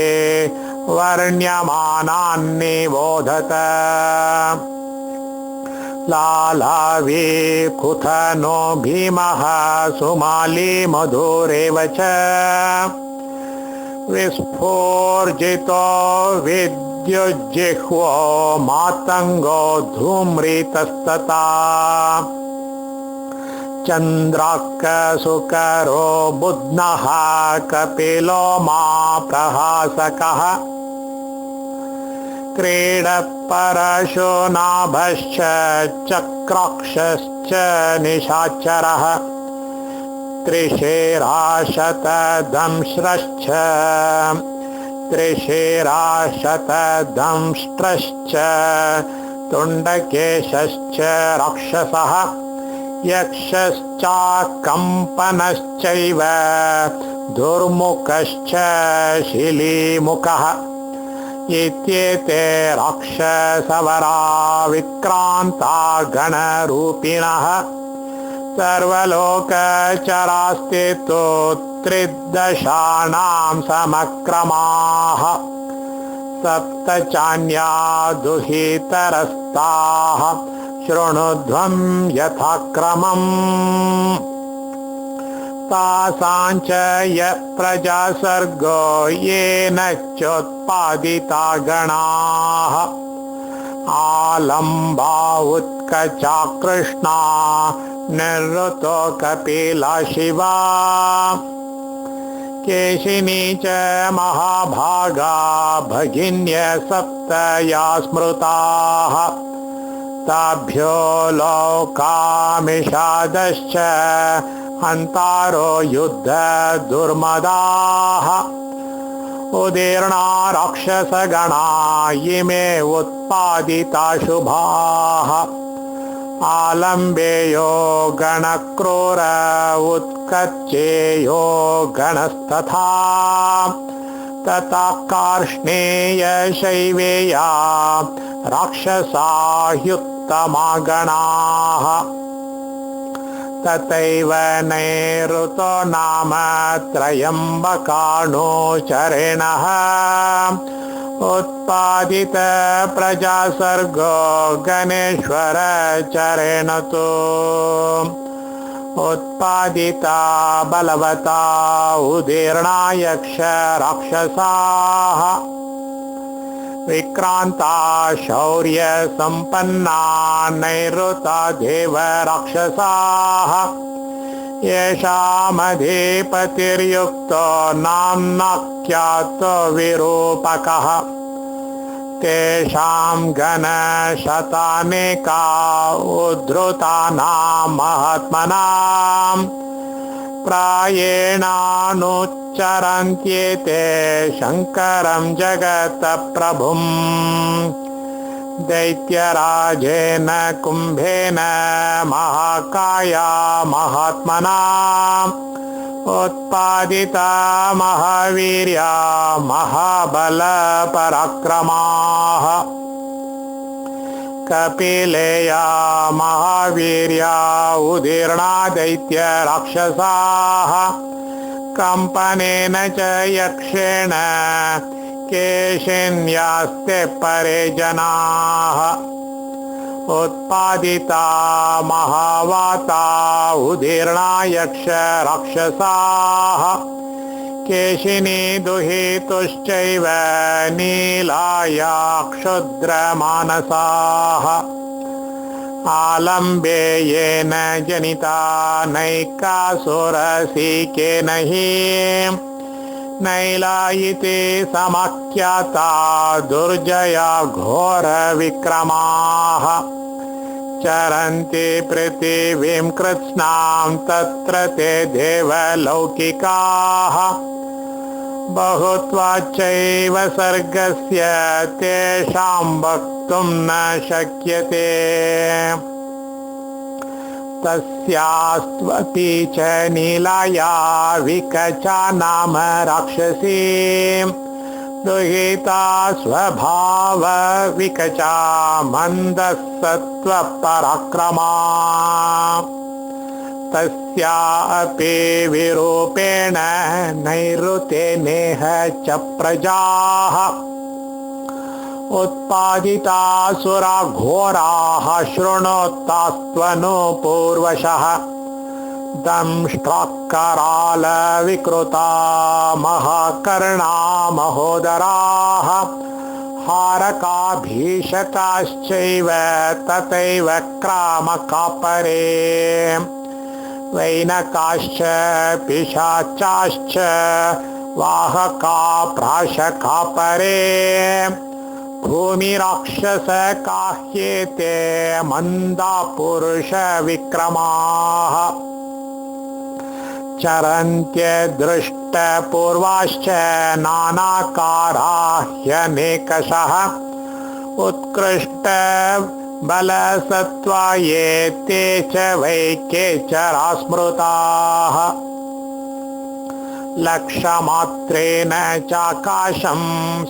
वर्ण्यमानान् निबोधत लालावी कुथनो भीमः सुमाली मधुरेव च विस्फोर्जितो विद्युज्जिह्वो मातङ्गो धूम्रितस्तथा चन्द्रार्कसुकरो बुध्नः कपिलो मा प्रहासकः क्रीडपरशुनाभश्च चक्राक्षश्च निशाचरः त्रिशिराशतदंश्रश्च त्रिशिराशतदंष्ट्रश्च तुण्डकेशश्च राक्षसः यक्षश्चाकम्पनश्चैव दुर्मुखश्च शिलीमुखः इत्येते राक्षसवरा विक्रान्ता गणरूपिणः सर्वलोकचरास्ते तु त्रिदशानां समक्रमाः सप्त चान्या दुहितरस्ताः शृणुध्वं यथाक्रमम् तासाञ्च य प्रजासर्गो येन चोत्पादिता गणाः आलम्बा उत्कचा कृष्णा निवृतो कपिला शिवा केशिनी च महाभागा भगिन्य सप्तया स्मृताः ताभ्यो लोकामिषादश्च हन्तारो युद्ध दुर्मदाः उदीर्णा राक्षसगणा इमे उत्पादिता शुभाः आलम्बेयो गणक्रूर उत्कच्चेयो गणस्तथा तथा कार्ष्णेय शैवेया राक्षसाह्युत्तमा गणाः तथैव नैऋतो नाम त्रयम्बकानुचरिणः उत्पादित प्रजासर्गो गणेश्वर चरेण तु उत्पादिता बलवता उदीर्णा यक्ष राक्षसाः विक्रांता शौर्य संपन्ना नैऋता देव राक्षसाः येषामधिपतिर्युक्तो नाम्नाख्यातो विरूपकः तेषां गणशतानेका उद्धृतानां महात्मनां प्रायेणानुच्चरन्त्येते शङ्करं जगत्प्रभुम् दैत्यराजेन कुम्भेन महाकाया महात्मना उत्पादिता महावीर्या महाबलपराक्रमाः कपिलेया महावीर्या उदीर्णा दैत्यराक्षसाः कंपनेन च यक्षेण केशिन्यास्ते परे जनाः उत्पादिता महावाता उदीर्णा यक्ष राक्षसाः केशिनी दुहितुश्चैव नीलाया क्षुद्रमानसाः आलम्बेयेन जनिता नैकासुरसिकेन हि नैलायिते समाख्याता दुर्जया घोरविक्रमाः चरन्ति पृथिवीं कृत्स्नां तत्र ते देवलौकिकाः बहुत्वाच्चैव सर्गस्य तेषां वक्तुं न शक्यते तस्यास्त्वपि च नीलाया विकचा नाम राक्षसी दुहिता स्वभाव विकचा मन्दसत्त्वपराक्रमा तस्यापि विरूपेण नैऋते नेह च प्रजाः उत्पादितासुरा घोराः शृणोतास्त्वनुपूर्वशः दंष्ट्राकराल विकृता महाकर्णा महोदराः हारका भीषकाश्चैव तथैव क्रामकापरे वैनकाश्च पिशाचाश्च वाहका प्राशकापरे भूमिराक्षसकाह्येते मन्दा पुरुषविक्रमाः चरन्त्यदृष्टपूर्वाश्च नानाकाराः ह्यनेकशः उत्कृष्ट बलसत्त्वा ये ते च वै केचरा स्मृताः लक्षमात्रेण चाकाशं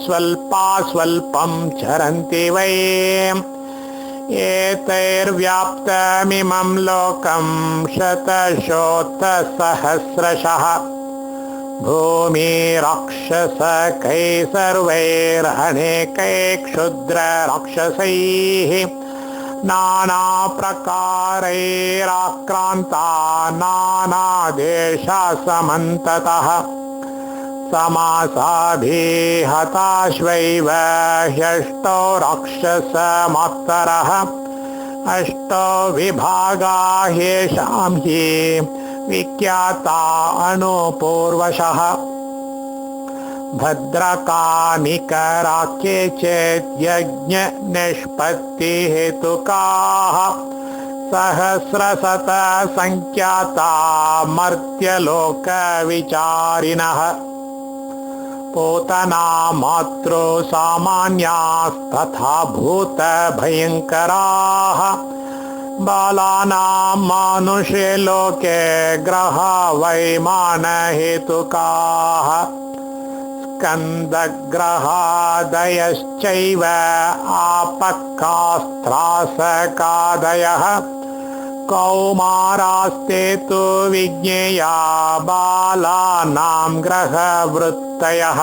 स्वल्पं चरन्ति वै एतैर्व्याप्तमिमं लोकं शतशोत्तसहस्रशः भूमिराक्षसकैः सर्वैरनेकैः क्षुद्रराक्षसैः नानाप्रकारैराक्रान्ता नानादेशासमन्ततः समासाभिहताश्वैव ह्यष्टौ राक्षसमात्तरः अष्टौ विभागा ह्येषां हि विख्याता अणुपूर्वशः भद्रकानिकरा केचित् यज्ञनिष्पत्तिहेतुकाः सहस्रशतसङ्ख्याता मर्त्यलोकविचारिणः पूतना मातृसामान्यास्तथा भूतभयङ्कराः बालानां मानुषे लोके ग्रहा वैमानहेतुकाः स्कन्दग्रहादयश्चैव आपक्कास्त्रासकादयः कौमारास्ते तु विज्ञेया बालानां ग्रहवृत्तयः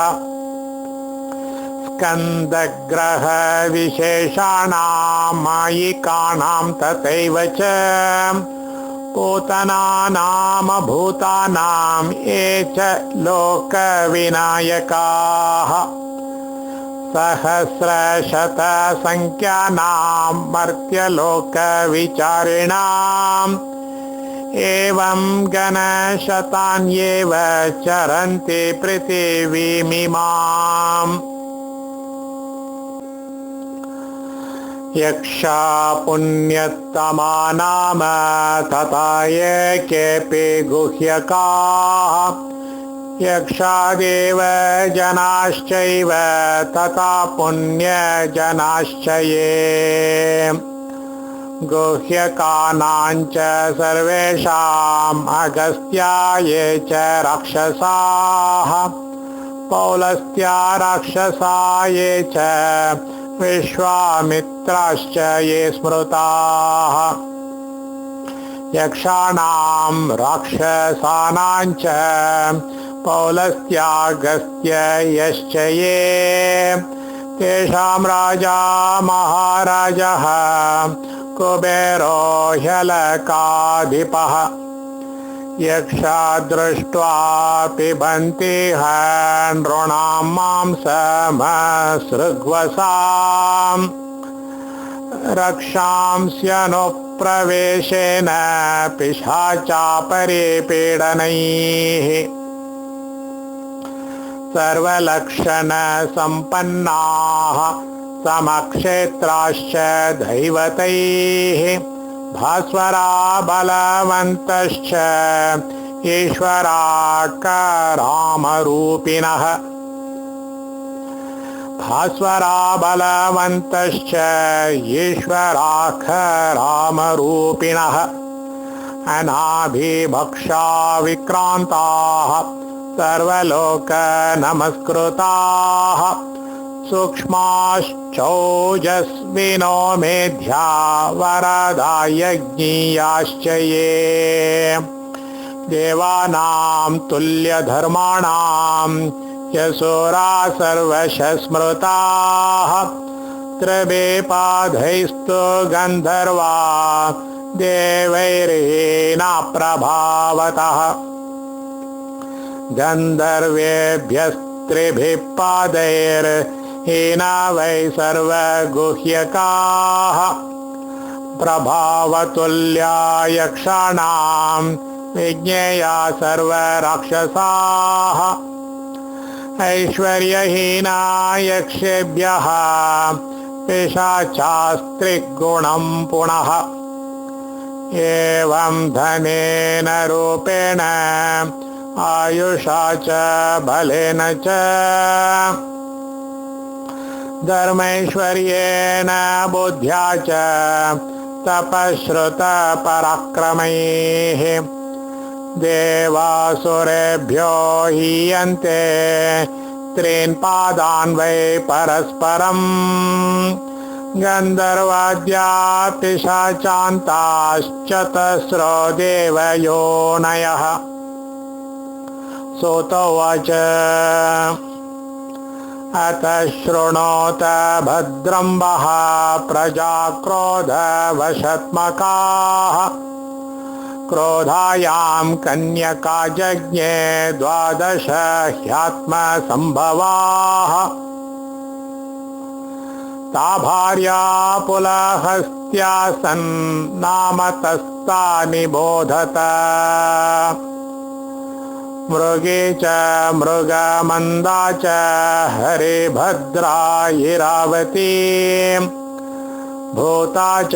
स्कन्दग्रहविशेषाणां मायिकानां तथैव च पूतनानां भूतानां ये च लोकविनायकाः सहस्रशतसङ्ख्यानां मर्त्यलोकविचारिणाम् एवं गणशतान्येव चरन्ति पृथिवीमिमाम् यक्षा पुण्यतमा नाम तथा ये केऽपि गुह्यकाः यक्षादेव जनाश्चैव तथा पुण्यजनाश्च ये गुह्यकानां च सर्वेषाम् अगस्त्या ये च राक्षसाः पौलस्त्या राक्षसा ये च विश्वामित्राश्च ये स्मृताः यक्षाणां राक्षसानां च पौलस्त्यागस्त्य यश्च ये तेषां राजा महाराजः कुबेरो ह्यलकाधिपः यक्षा दृष्ट्वा पिबन्ति नृणां मांसमसृग्वसाम् रक्षांस्यनुप्रवेशेन पिशाचापरिपीडनैः सर्वलक्षणसम्पन्नाः समक्षेत्राश्च दैवतैः भास्वरा बलवन्तश्च ईश्वराकरामरूपिणः भास्वरा बलवन्तश्च ईश्वराकरामरूपिणः अनाभिभक्षा विक्रान्ताः सर्वलोकनमस्कृताः सूक्ष्माश्चौजस्विनो मेध्या वरदा यज्ञीयाश्च ये देवानां तुल्यधर्माणां यशोरा सर्वशः स्मृताः त्रिभिपादैस्तु गन्धर्वा देवैर्हीना प्रभावतः गन्धर्वेभ्यस्त्रिभिः पादैर्हीना वै सर्वगुह्यकाः प्रभावतुल्या यक्षाणां विज्ञेया सर्वराक्षसाः ऐश्वर्यहीना यक्षेभ्यः पिशाचास्त्रिगुणं पुनः एवं धनेन रूपेण आयुषा च बलेन च धर्मैश्वर्येण बुद्ध्या च तपश्रुतपराक्रमैः देवासुरेभ्यो हीयन्ते त्रीन् पादान् वै परस्परम् गन्धर्वाद्या पिशाचान्ताश्चतस्रो देवयोनयः। सूत उवाच अथ शृणोत भद्रं वः प्रजा क्रोधवशत्मकाः। क्रोधायां कन्यका जज्ञे 12 ह्यात्मसम्भवाः। ता भार्या पुलहस्त्यासन् नाम तस्ता निबोधत। मृगे च मृगमन्दा च हरिभद्रा इरावती। भूता च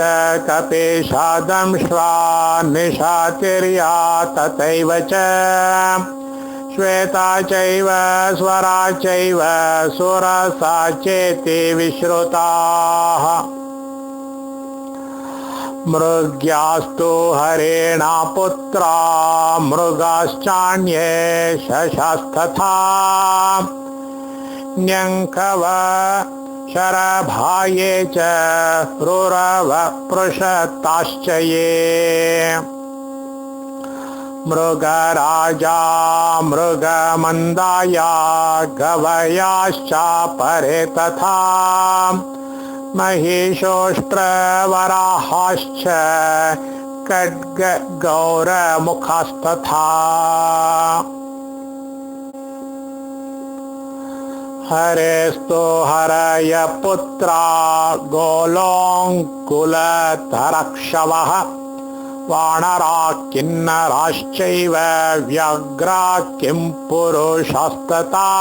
कपेशा दंष्ट्वा निशातिर्या तथैव च। श्वेता चैव स्वरा चैव सुरसा चेति विश्रुताः। मृग्यास्तु हरेणा पुत्रा मृगाश्चान्ये शशास्तथा। न्यङ्कव शरभाये च रुरव पृषताश्च ये। मृगराजा मृगमन्दाया गवयाश्चापरे तथा। महिषोष्ट्रवराहाश्च खड्गगौरमुखास्तथा। हरेस्तु हरय पुत्रा गोलोङ्कुलतरक्षवः। वानरा किन्नराश्चैव व्याघ्रा किं पुरुषास्तथा।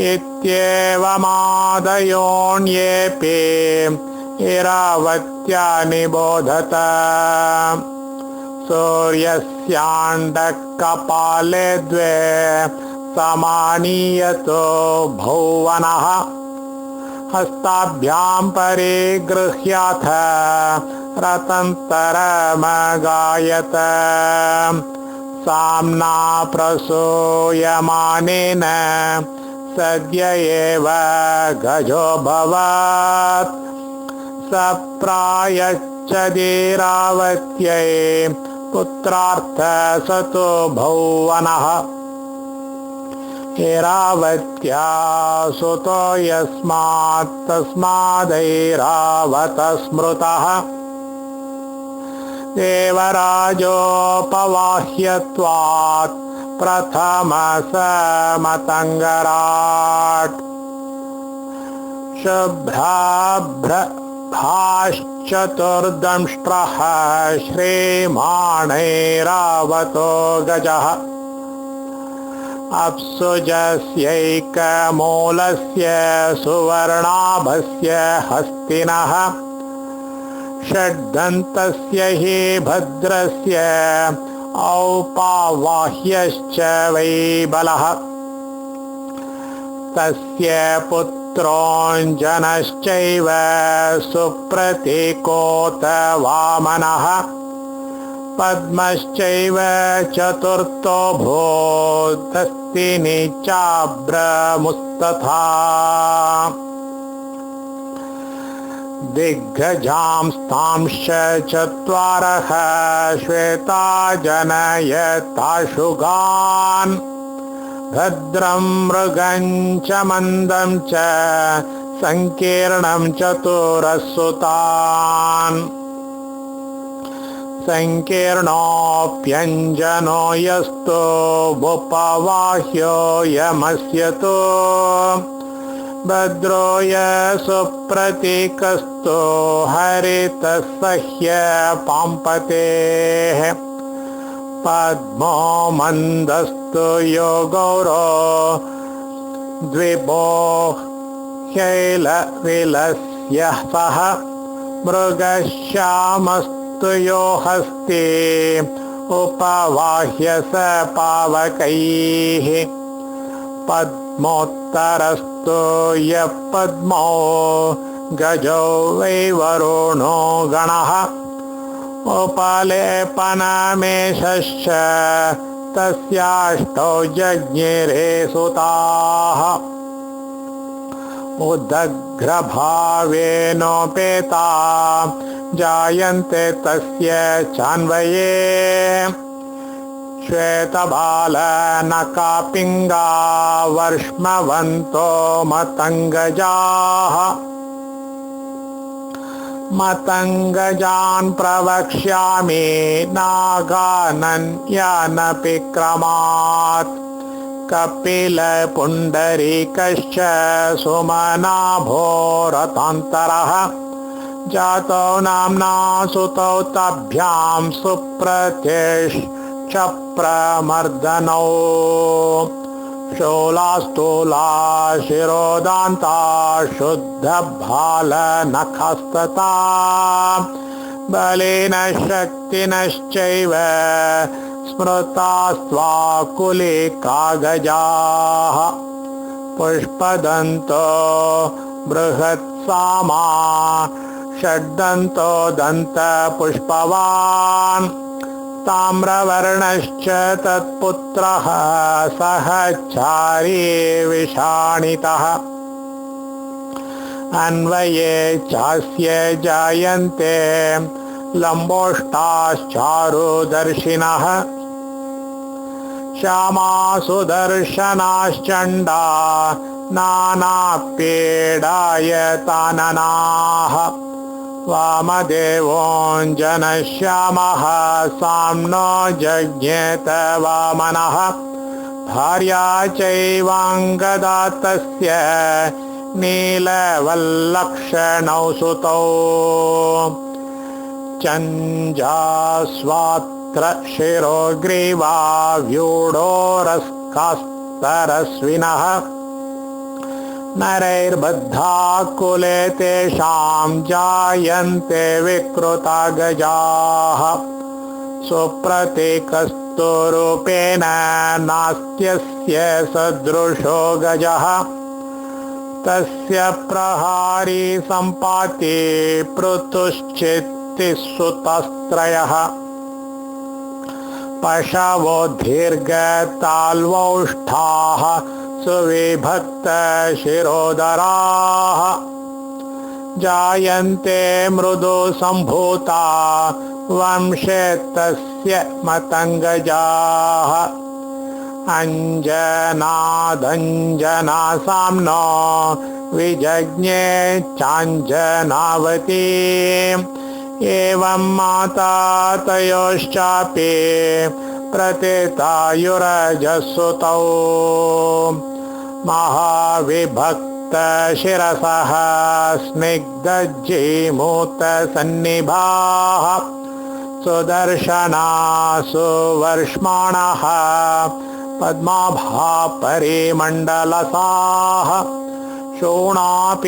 इत्येवमादयोऽन्येऽपि इरावत्या निबोधत। सूर्यस्याण्डकपाले द्वे समानीयतो भुवनः। हस्ताभ्यां परिगृह्याथ रतन्तरमगायत। साम्ना प्रसूयमानेन सद्य एव गजोऽभवत्। सप्रायच्छदिरावत्यै पुत्रार्थसतो भुवनः। इरावत्या सुतो यस्मात् तस्मादैरावत स्मृतः। देवराजोपवाह्यत्वात् प्रथमसमतङ्गराट्। शुभ्राभ्रभाश्चतुर्दंष्ट्रः श्रीमाणैरावतो गजः। अप्सुजस्यैकमूलस्य सुवर्णाभस्य हस्तिनः। षड्दन्तस्य हि भद्रस्य औपावाह्यश्च वै बलः। तस्य पुत्रोऽञ्जनश्चैव सुप्रतीकोऽत वामनः। पद्मश्चैव चतुर्थोऽभूत् हस्तिनी चाभ्रमुस्तथा। दिग्गजांस्तांश्च 4 श्वेता जनयताशुगान्। भद्रं मृगं च मन्दं च संकीर्णं चतुरसुतान्। संकीर्णोऽप्यञ्जनो यस्तो भूपवाह्यो यमस्य तु। भद्रो सुप्रतीकस्तो हरितसह्य पाम्पतेः। पद्मो मन्दस्तु यो गौरो द्विभो शैलविलस्यः सः। मृगश्यामस्तु यो हस्ते उपवाह्य स पावकैः। पद्मोत्तरस्तु यः पद्मो गजो वै वरुणो गणः। उपलेपनमेषश्च तस्याष्टौ जज्ञिरे सुताः। उदग्रभावेनोपेता जायन्ते तस्य चान्वये श्वेतबालनकापिङ्गा वर्ष्मवन्तो मतङ्गजाः मतङ्गजान् प्रवक्ष्यामि नागानन्यनपिक्रमात् कपिलपुण्डरीकश्च सुमनाभो रथान्तरः जातो नाम्ना सुतौ ताभ्यां सुप्रत्यक्षप्रमर्दनौ शूलास्तूला शिरोदान्ता शुद्धभालनखस्तथा बलेन शक्तिनश्चैव स्मृतास्त्वाकुलिकागजाः पुष्पदन्तो बृहत्सामा षड्दन्तो दन्तपुष्पवान् ताम्रवर्णश्च तत्पुत्रः सहचारी विषाणितः अन्वये चास्य जायन्ते लम्बोष्टाश्चारुदर्शिनः श्यामा सुदर्शनाश्चण्डा नानापीडायताननाः वामदेवोऽञ्जनश्यामः साम्नो जज्ञेत वामनः भार्या चैवाङ्गदा तस्य नीलवल्लक्षणौ सुतौ चञ्जास्वात्र शिरोग्रीवा व्यूढोरस्कास्तरस्विनः नरैर्बद्धा कुले तेषां जायन्ते विकृता गजाः सुप्रतीकस्तु रूपेण नास्त्यस्य सदृशो गजः तस्य प्रहारी सम्पाति पृथुश्चित्तिसुतस्त्रयः पशवो दीर्घताल्वौष्ठाः सुविभक्तशिरोदराः जायन्ते मृदु सम्भूता वंशे तस्य मतङ्गजाः अञ्जनादञ्जना साम्नो विजज्ञे चाञ्जनावती एवं माता तयोश्चापि प्रतितायुरजसुतौ महाविभक्तशिरसः स्निग्धजीमूतसन्निभाः सुदर्शना सुवर्ष्माणः पद्माभा परिमण्डलसाः शोणापीतायतमुखा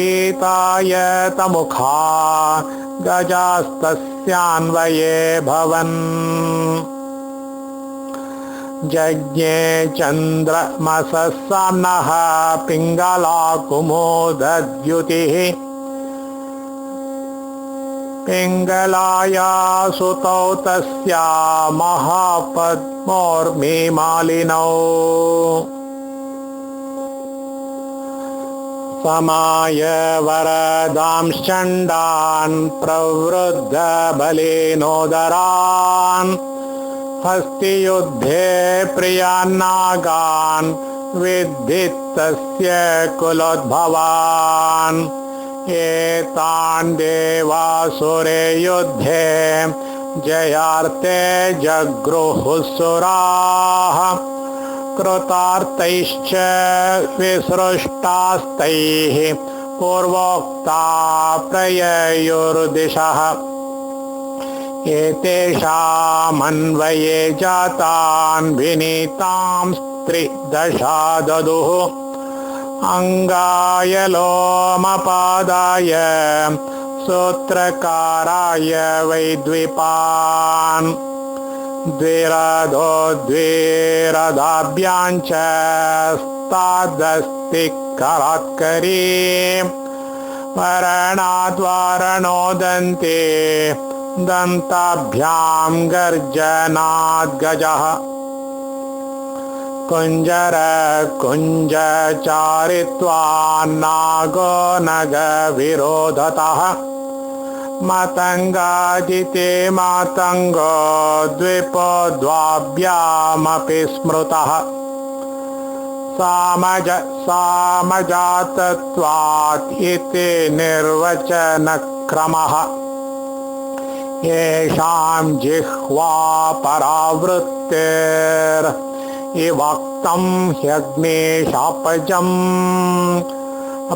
गजास्तस्यान्वये भवन् जज्ञे चन्द्रमसः साम्नः पिङ्गलाकुमुदद्युतिः पिङ्गलाया सुतौ तस्या महापद्मोर्मिमालिनौ समाय वरदांश्चण्डान् प्रवृद्धबलेनोदरान् हस्तियुद्धे प्रियान्नागान् विद्धि तस्य कुलोद्भवान् एतान् देवासुरे युद्धे जयार्थे जगृहुसुराः कृतार्थैश्च विसृष्टास्तैः पूर्वोक्ता प्रययुर्दिशः एतेषामन्वये जातान् विनीतां स्त्रिदशा ददुः अङ्गाय लोमपादाय सूत्रकाराय वै द्विपान् द्विरदो द्विरदाभ्याञ्च स्तादस्ति करात्करी वरणाद्वारणोदन्ते दन्ताभ्यां गर्जनाद् गजः कुञ्जर कुञ्जचारित्वा नागो नग विरोधतः मतङ्गाजिते मातङ्गो द्विपो द्वाभ्यामपि स्मृतः सामजातत्वात् इति निर्वचनक्रमः येषां जिह्वा परावृत्तिर्वक्तं ह्यग्निशापजम्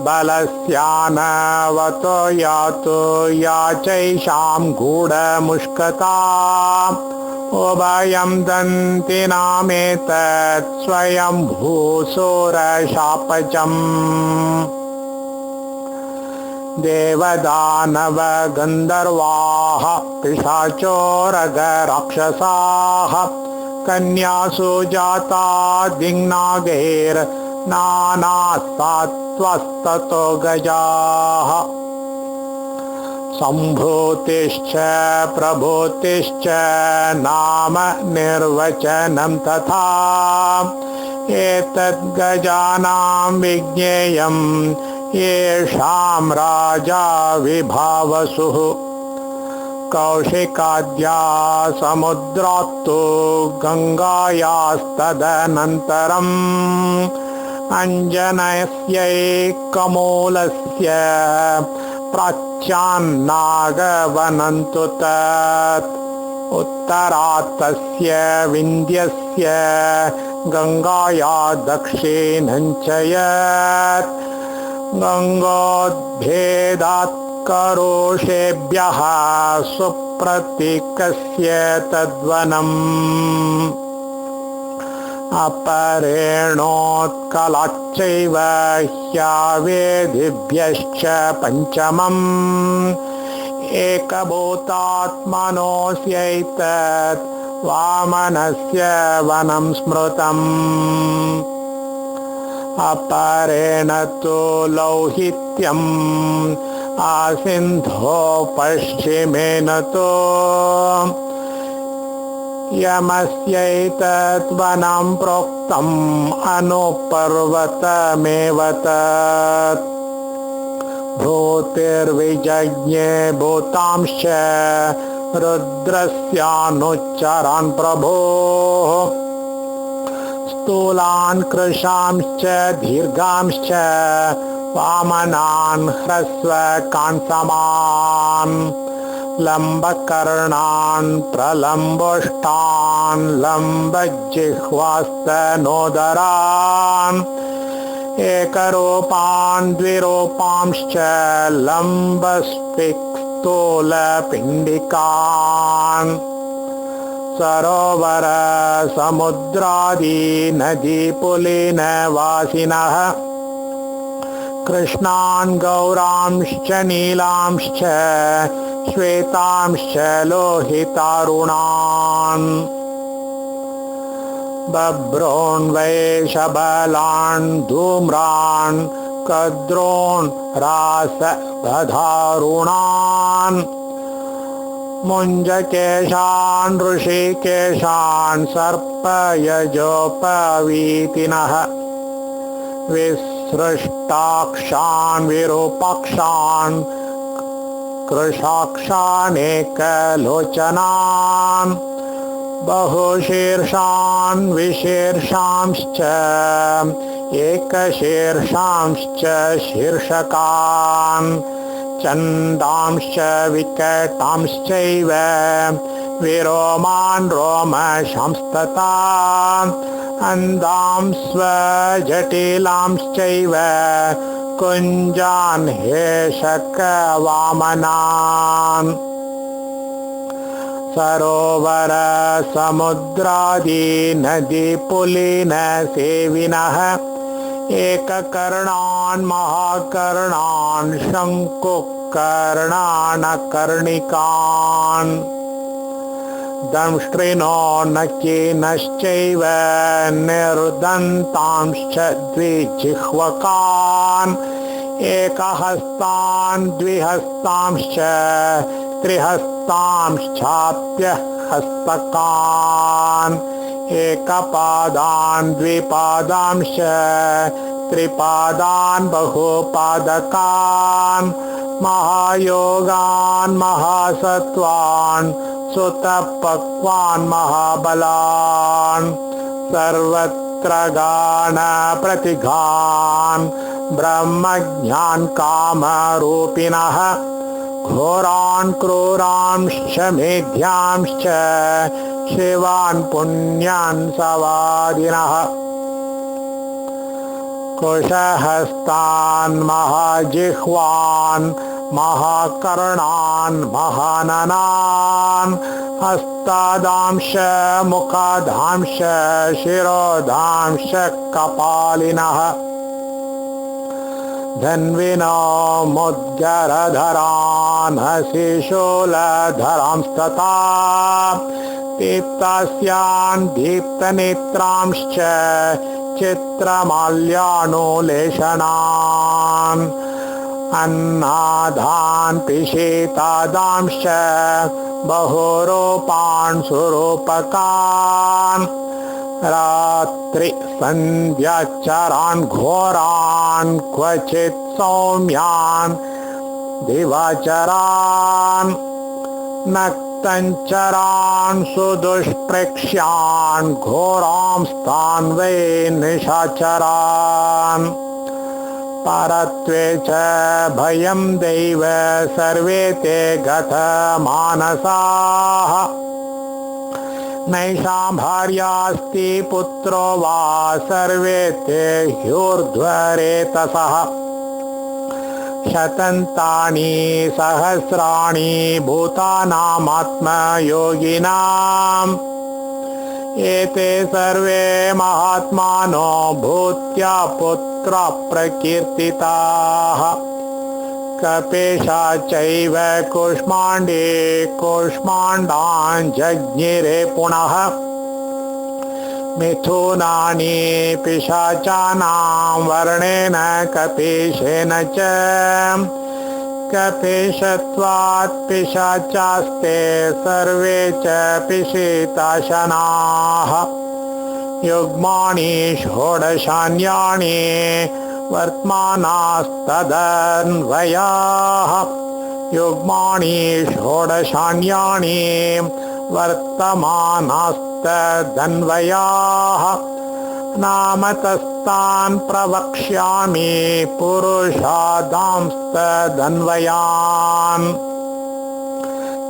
बलस्यानवतो यातो याचैषां गूढमुष्कता उभयं दन्तिनामेतत् स्वयं भूसुरशापजम् देवदानव गन्धर्वाः पिशाचोरगराक्षसाः कन्यासु जाता दिङ्नागैर्नानास्तात्वस्ततो गजाः सम्भूतिश्च प्रभूतिश्च नाम निर्वचनं तथा एतद्गजानां विज्ञेयं येषां राजा विभावसुः कौशिकाद्या समुद्रात्तु गङ्गायास्तदनन्तरम् अञ्जनस्यैकमूलस्य प्राच्यान्नागवनन्तु तत् उत्तरात् तस्य विन्ध्यस्य गङ्गाया दक्षिणं च यत् गङ्गोद्भेदात् करोषेभ्यः सुप्रतीकस्य तद्वनम् अपरेणोत्कलाच्चैव ह्यावेदिभ्यश्च पञ्चमम् एकभूतात्मनोऽस्यैतत् वामनस्य वनं स्मृतम् अपरेण तु लौहित्यम् आसिन्धो पश्चिमेन तु यमस्यैतत् वनं प्रोक्तम् अनुपर्वतमेव तत् भूतिर्विजज्ञे भूतांश्च रुद्रस्यानुच्चरान् प्रभोः स्थूलान् कृशांश्च दीर्घांश्च वामनान् ह्रस्वकान् समान् लम्बकर्णान् प्रलम्बोष्ठान् लम्बजिह्वास्तनोदरान् एकरूपान् द्विरूपांश्च लम्बस्फिक्स्थूलपिण्डिकान् सरोवर समुद्रादि नदीपुलिनवासिनः कृष्णान् गौरांश्च नीलांश्च श्वेतांश्च लोहितारुणान् बभ्रोन् वैशबलान् धूम्रान् कद्रोन् रासवधारुणान् मुञ्जकेशान् ऋषिकेशान् सर्पयजोपवीतिनः विसृष्टाक्षान् विरूपाक्षान् कृशाक्षानेकलोचनान् बहुशीर्षान् विशीर्षांश्च एकशीर्षांश्च शीर्षकान् चन्दांश्च विकटांश्चैव विरोमान् रोमशांस्तथा अन्दां स्वजटिलांश्चैव कुञ्जान् हेशकवामनान् सरोवर समुद्रादि नदीपुलिनसेविनः एककर्णान् महाकर्णान् शङ्कुकर्णानकर्णिकान् दंष्ट्रिणो नकीनश्चैव निर्दन्तांश्च द्विजिह्वकान् एकहस्तान् द्विहस्तांश्च त्रिहस्तांश्चाप्यहस्तकान् एकपादान् द्विपादांश्च त्रिपादान् बहुपादकान् महायोगान् महासत्त्वान् सुतपक्वान् महाबलान् सर्वत्र गान प्रतिघान् ब्रह्मज्ञान कामरूपिणः घोरान् क्रूरांश्च मेध्यांश्च शिवान् पुण्यान् सवादिनः कुशहस्तान् महाजिह्वान् महाकर्णान् महाननान् हस्तादांश मुखादांश शिरोदांश कपालिनः धन्विनो मुद्गरधरान् शिशूलधरांस्तथा दीप्तास्यान् दीप्तनेत्रांश्च चित्रमाल्यानुलेशनान् अन्नादान् पिशीतादांश्च बहुरूपान् सुरूपकान् रात्रि संध्याचरान् घोरान् क्वचित् सौम्यान् दिवाचरान् नक्तञ्चरान् सुदुष्प्रेक्ष्यान् घोरांस्तान् वै निशाचरान् परत्वे च भयं दैव सर्वे ते गतमानसाः नैषां भार्यास्ति पुत्रो वा सर्वे ते ह्यूर्ध्वरेतसः शतन्तानि सहस्राणि भूतानामात्मयोगिनाम् एते सर्वे महात्मानो भूत्या पुत्र प्रकीर्तिताः कपेशा चैव कूष्माण्डे कूष्माण्डान् जज्ञिरे पुनः मिथुनानि पिशाचानां वर्णेन कपेशेन च कपेशत्वात् पिशाचास्ते सर्वे च पिशीताशनाः युग्मानि षोडशान्यानि वर्तमानास्तदन्वयाः युग्मानि षोडशान्यानि वर्तमानास्तदन्वयाः नामतस्तान् प्रवक्ष्यामि पुरुषादांस्तदन्वयान्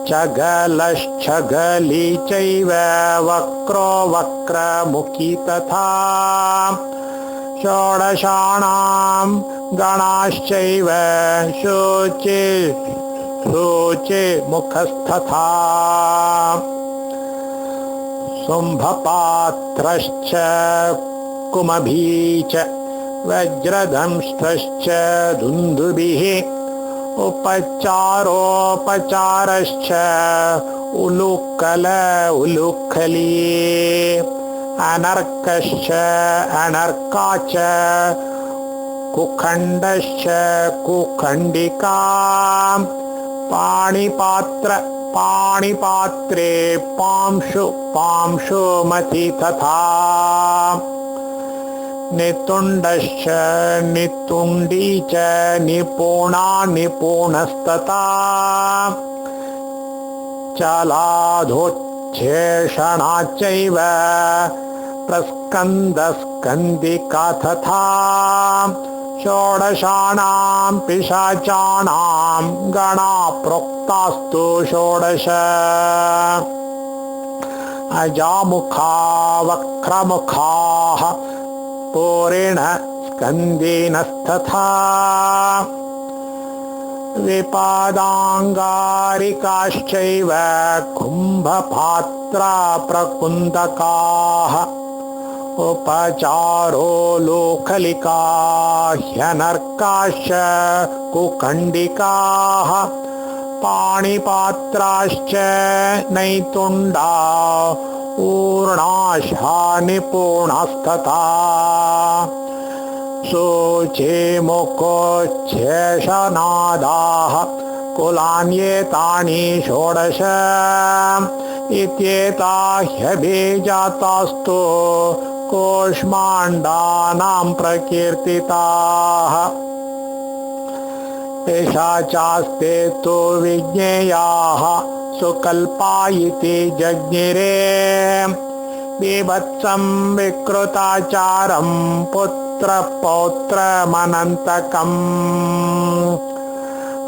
चगलश्चगली चैव वक्रो वक्रमुखी तथा षोडशानां गणाश्चैव शुचे शुचे मुखस्तथा शुम्भपात्रश्च कुमभी च वज्रदंष्टश्च दुन्दुभिः उपचारोपचारश्च उलूकल उलूखली अनर्कश्च अनर्का च कुखण्डश्च कुखण्डिका पाणिपात्र पाणिपात्रे पांशु पांशुमति तथा नितुण्डश्च नितुण्डी च निपुणा निपुणस्तथा चलाधोच्छेषणा चैव प्रस्कन्दस्कन्दिका तथा षोडशानां पिशाचानां गणा प्रोक्तास्तु षोडश अजामुखा वक्रमुखाः पूरेण स्कन्दिनस्तथा विपादाङ्गारिकाश्चैव कुम्भपात्रा प्रकुन्दकाः उपचारो लोखलिका ह्यनर्काश्च कुखण्डिकाः पाणिपात्राश्च नैतुण्डा ऊर्णाशा निपुणस्तथा शुचे मुखोच्छेषनादाः कुलान्येतानि षोडश इत्येता ह्यभिजातास्तु कूष्माण्डानां प्रकीर्तिताः। पिशाचास्ते तु विज्ञेयाः सुकल्पा इति जज्ञिरे बीभत्सं विकृताचारं पुत्रपौत्रमनन्तकम्।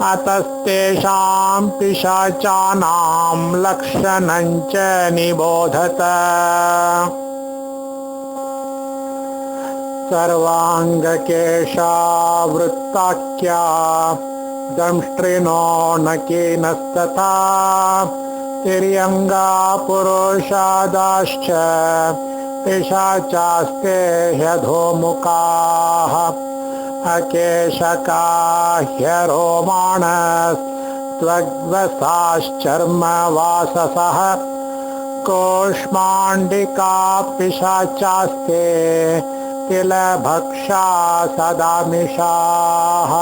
अतस्तेषां पिशाचानां लक्षणं च निबोधत। सर्वाङ्गकेशावृत्ताख्या दंष्ट्रिणो नकीनस्तथा तिर्यङ्गा पुरुषादाश्च पिशाचास्ते ह्यधोमुखाः। अकेशका ह्यरोमाणस्त्वग्वसाश्चर्मवाससः कूष्माण्डिका पिशाचास्ते तिलभक्षा सदामिषाः।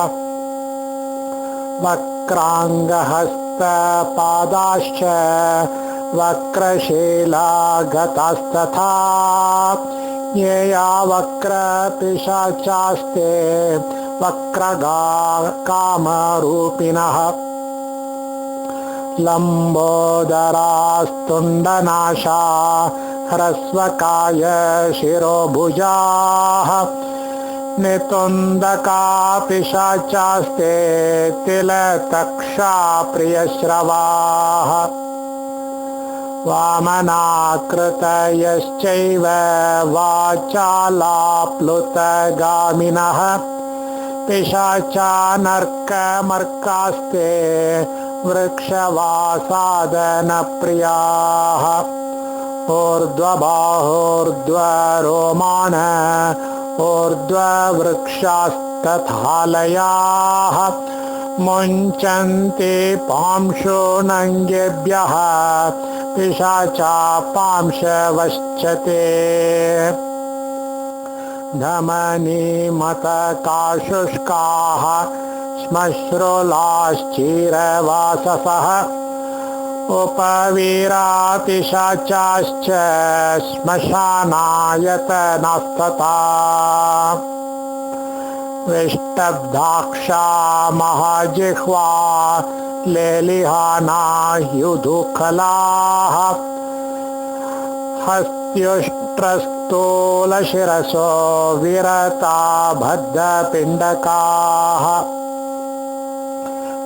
वक्राङ्गहस्तपादाश्च वक्रशीलागतास्तथा येया वक्रपिशाचास्ते वक्रगा कामरूपिणः। लम्बोदरास्तुण्डनाशा ह्रस्वकाय शिरोभुजाः नितुन्दका पिशाचास्ते तिलतक्षा प्रियश्रवाः। वामनाकृतयश्चैव वाचालाप्लुतगामिनः पिशाचा नर्कमर्कास्ते वृक्षवासादनप्रियाः। ऊर्ध्वबाहोर्ध्वरोमाण ऊर्ध्ववृक्षास्तथालयाः मुञ्चन्ति पांशोऽनङ्गेभ्यः पिशाचा पांशवश्चते। धमनीमतकाशुष्काः श्मश्रुलाश्चिरवाससः उपवीरा पिशाचाश्च श्मशानायतनास्तथा। विष्टब्धाक्षा महाजिह्वा लेलिहाना युधुखलाः हस्त्युष्ट्रस्थूलशिरसो विरता बद्धपिण्डकाः।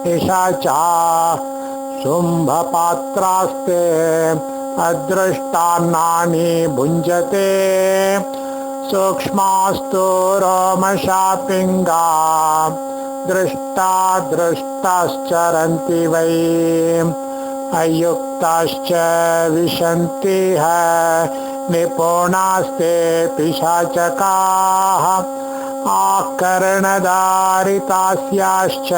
पिशाचा शुम्भपात्रास्ते अदृष्टान्नानि भुञ्जते सूक्ष्मास्तु रोमशापिङ्गा दृष्टा दृष्टाश्चरन्ति वै अयुक्ताश्च विशन्तिः निपुणास्ते पिशाचकाः आकर्णधारितास्याश्च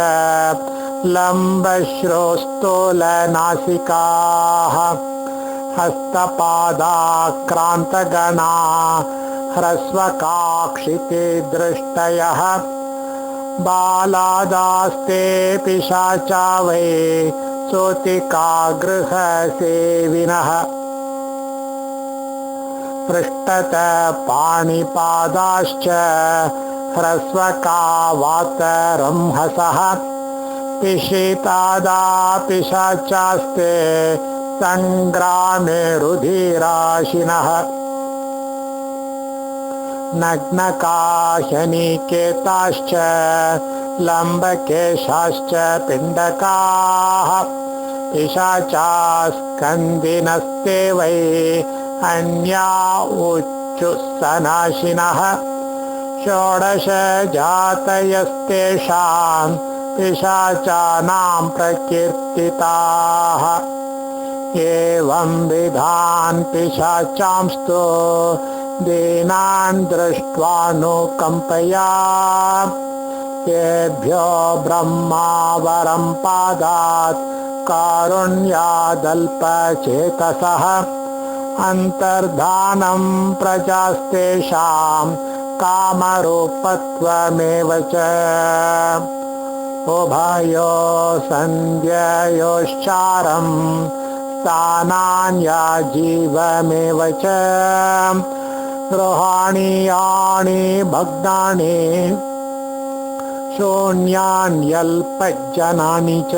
लम्बश्रोस्तूलनासिकाः हस्तपादाक्रान्तगणा ह्रस्वकाक्षिते दृष्टयः बालादास्ते पिशाचा वै सोतिकागृहसेविनः पृष्ठत पाणिपादाश्च ह्रस्वका वातरंहसः पिशीतादा पिशाचास्ते संग्रामे रुधिराशिनः नग्नकाशनिकेताश्च लम्बकेशाश्च पिण्डकाः पिशाचास्कन्दिनस्ते वै अन्या उच्चुस्सनाशिनः षोडश जातयस्तेषां पिशाचानां प्रकीर्तिताः एवं विधान् पिशाचांस्तु दीनान् दृष्ट्वानुकम्पया तेभ्यो ब्रह्मा वरं पादात् कारुण्यादल्पचेतसः अन्तर्धानं प्रजास्तेषां कामरूपत्वमेव च उभयो सन्ध्ययोश्चारं स्थानान्याजीवमेव च गृहाणीयानि भग्नानि शून्यान्यल्पजनानि च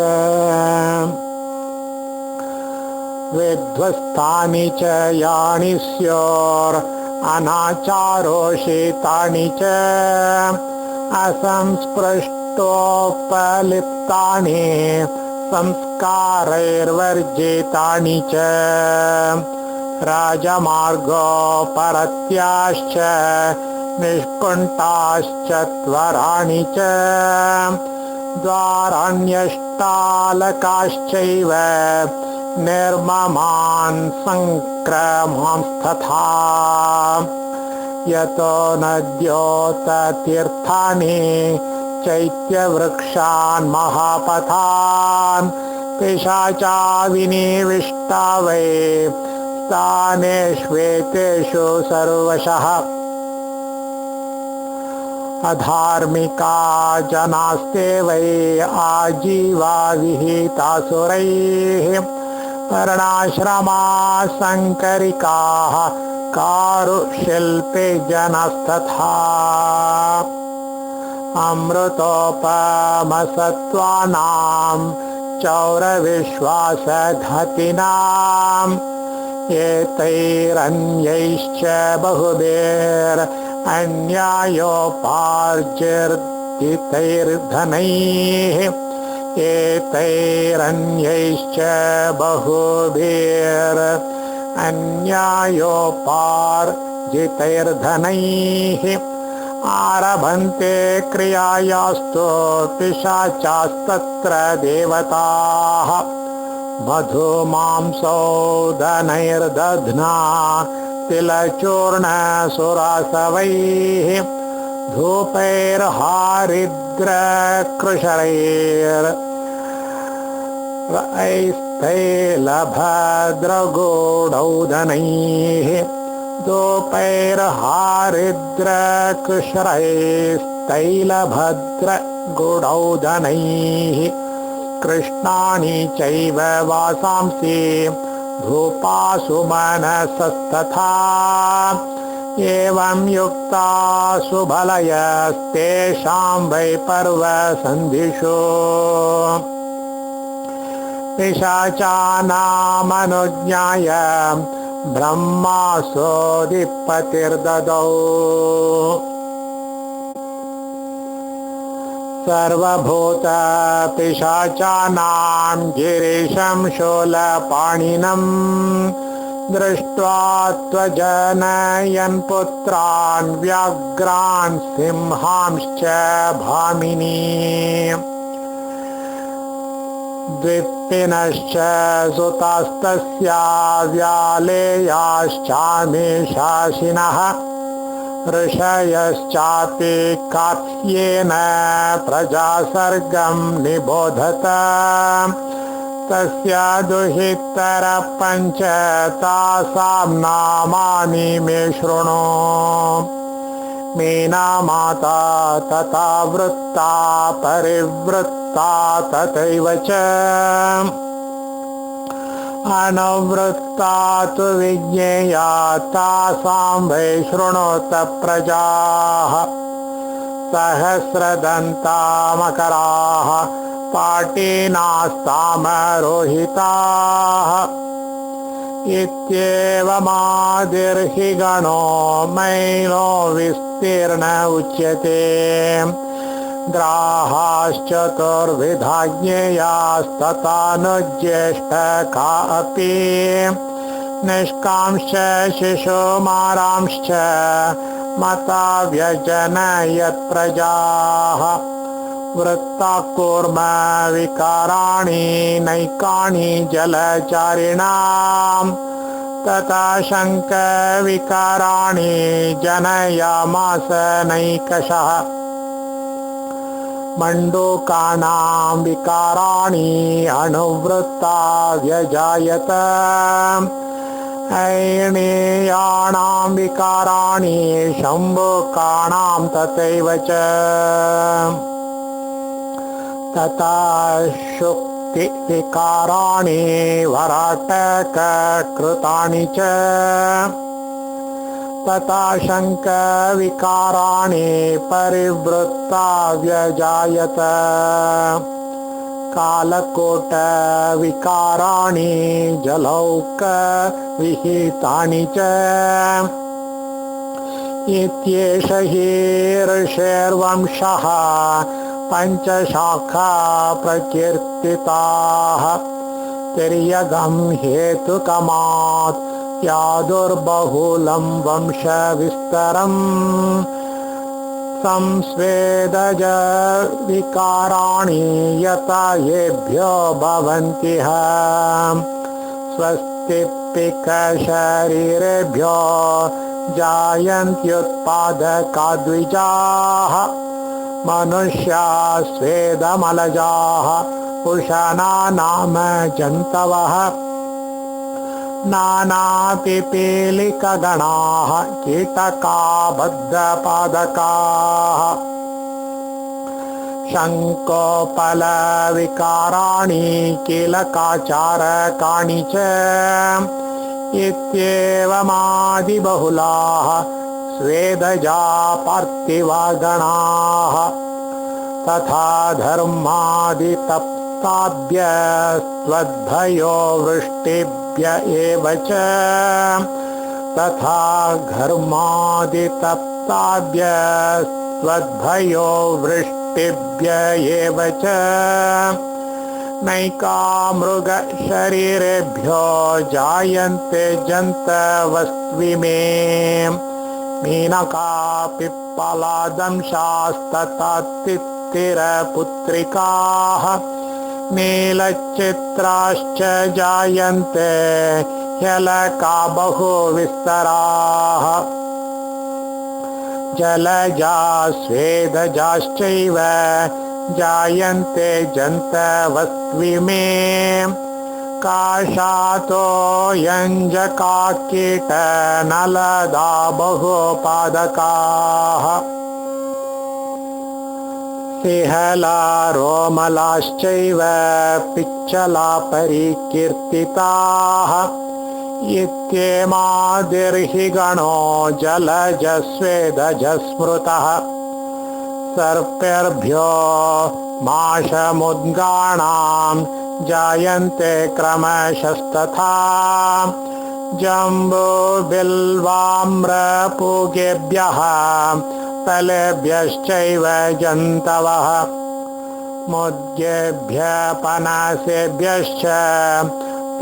विध्वस्तानि च यानि स्योरनाचारोषितानि च असंस्पृष्टोपलिप्तानि संस्कारैर्वर्जितानि च राजमार्गोपरत्याश्च निष्कुण्ठाश्चत्वराणि च द्वाराण्यष्टालकाश्चैव निर्ममान् सङ्क्रमांस्तथा यतो नद्योततीर्थानि चैत्यवृक्षान् महापथान् पिशाचा विनिविष्टा वै स्थानेष्वेतेषु सर्वशः अधार्मिका जनास्ते वै आजीवा विहितासुरैः वर्णाश्रमा संकरिकाः कारुशिल्पे जनस्तथा अमृतोपमसत्त्वानां चौरविश्वासघातिनाम् एतैरन्यैश्च बहुभिरन्यायोपार्जितैर्धनैः एतैरन्यैश्च बहुभिरन्यायोपार्जितैर्धनैः आरभन्ते क्रियायास्तु पिशाचास्तत्र देवताः मधुमांसौदनैर्दध्ना तिलचूर्णसुरासवैः धूपैर्हारिद्रकृशरैर्ैस्तैलभद्रगूढौदनैः धूपैर्हारिद्रकृशरैस्तैलभद्रगूढौदनैः कृष्णानि चैव वासांसि धूपासु मनसस्तथा एवं युक्तासु बलयस्तेषां वै पर्वसन्धिषु पिशाचानामनुज्ञाय ब्रह्मासोऽधिपतिर्ददौ सर्वभूतपिशाचानां गिरीशं शूलपाणिनं दृष्ट्वा त्वजनयन् पुत्रान् व्याघ्रान् सिंहांश्च भामिनी द्विपिनश्च सुतास्तस्या व्यालेयाश्चामीशाशिनः ऋषयश्चापि काप्येन प्रजासर्गं निबोधत तस्य दुहितरपञ्च तासां नामानि मे शृणु मीना माता तथा वृत्ता परिवृत्ता तथैव च अनुवृत्ता तु विज्ञेया तासां वै शृणोत प्रजाः सहस्रदन्ता मकराः पाटीनास्तामरोहिताः इत्येवमादिर्हि गणो मैनो विस्तीर्ण उच्यते ग्राहाश्चतुर्विधा ज्ञेयास्तथानुज्येष्ठका अपि निष्कांश्च शिशुमारांश्च मता व्यजनयत् प्रजाः वृत्ता कूर्म विकाराणि नैकानि जलचारिणां तथा शङ्क विकाराणि जनयामास नैकशः मण्डूकानां विकाराणि अनुवृत्ता व्यजायत ऐणीयाणां विकाराणि शम्भुकाणां तथैव च तथा शुक्तिविकाराणि वराटककृतानि च तथा शङ्कविकाराणि परिवृत्ता व्यजायत कालकोटविकाराणि जलौकविहितानि च इत्येष हि ऋषेर्वंशः पञ्चशाखा प्रकीर्तिताः तिर्यगं हेतुकमात् यादुर्बहुलं वंशविस्तरम् संस्वेदज विकाराणि यथा येभ्यो भवन्तिह स्वस्तिपिकशरीरेभ्यो जायन्त्युत्पादकाद्विजाः मनुष्या स्वेदमलजाः पुषणा नाम जन्तवः नानापिपीलिकगणाः कीटका बद्धपादकाः शङ्कोपलविकाराणि कीलकाचारकाणि च इत्येवमादिबहुलाः स्वेदजा पार्थिवगणाः तथा धर्मादितप्ताभ्यस्त्वद्भयो वृष्टिभ्य एव च तथा घर्मादितप्ताभ्यस्त्वद्भयो वृष्टिभ्य एव च नैकामृगशरीरेभ्यो जायन्ते जन्तवस्त्विमे मीनका पिप्पलादंशास्तथा तित्तिरपुत्रिकाः नीलचित्राश्च जायन्ते ह्यलका बहुविस्तराः जलजा स्वेदजाश्चैव जायन्ते जन्तवस्त्विमे काशातो यञ्जका कीटनलदा बहुपादकाः सिहला रोमलाश्चैव पिच्चला परिकीर्तिताः इत्येमादिर्हि गणो जलजस्वेदजस्मृतः सर्पेभ्यो माशमुद्गाणां जायन्ते क्रमशस्तथा जम्बुबिल्वाम्रपूगेभ्यः तलेभ्यश्चैव जन्तवः मुद्गेभ्यः पनसेभ्यश्च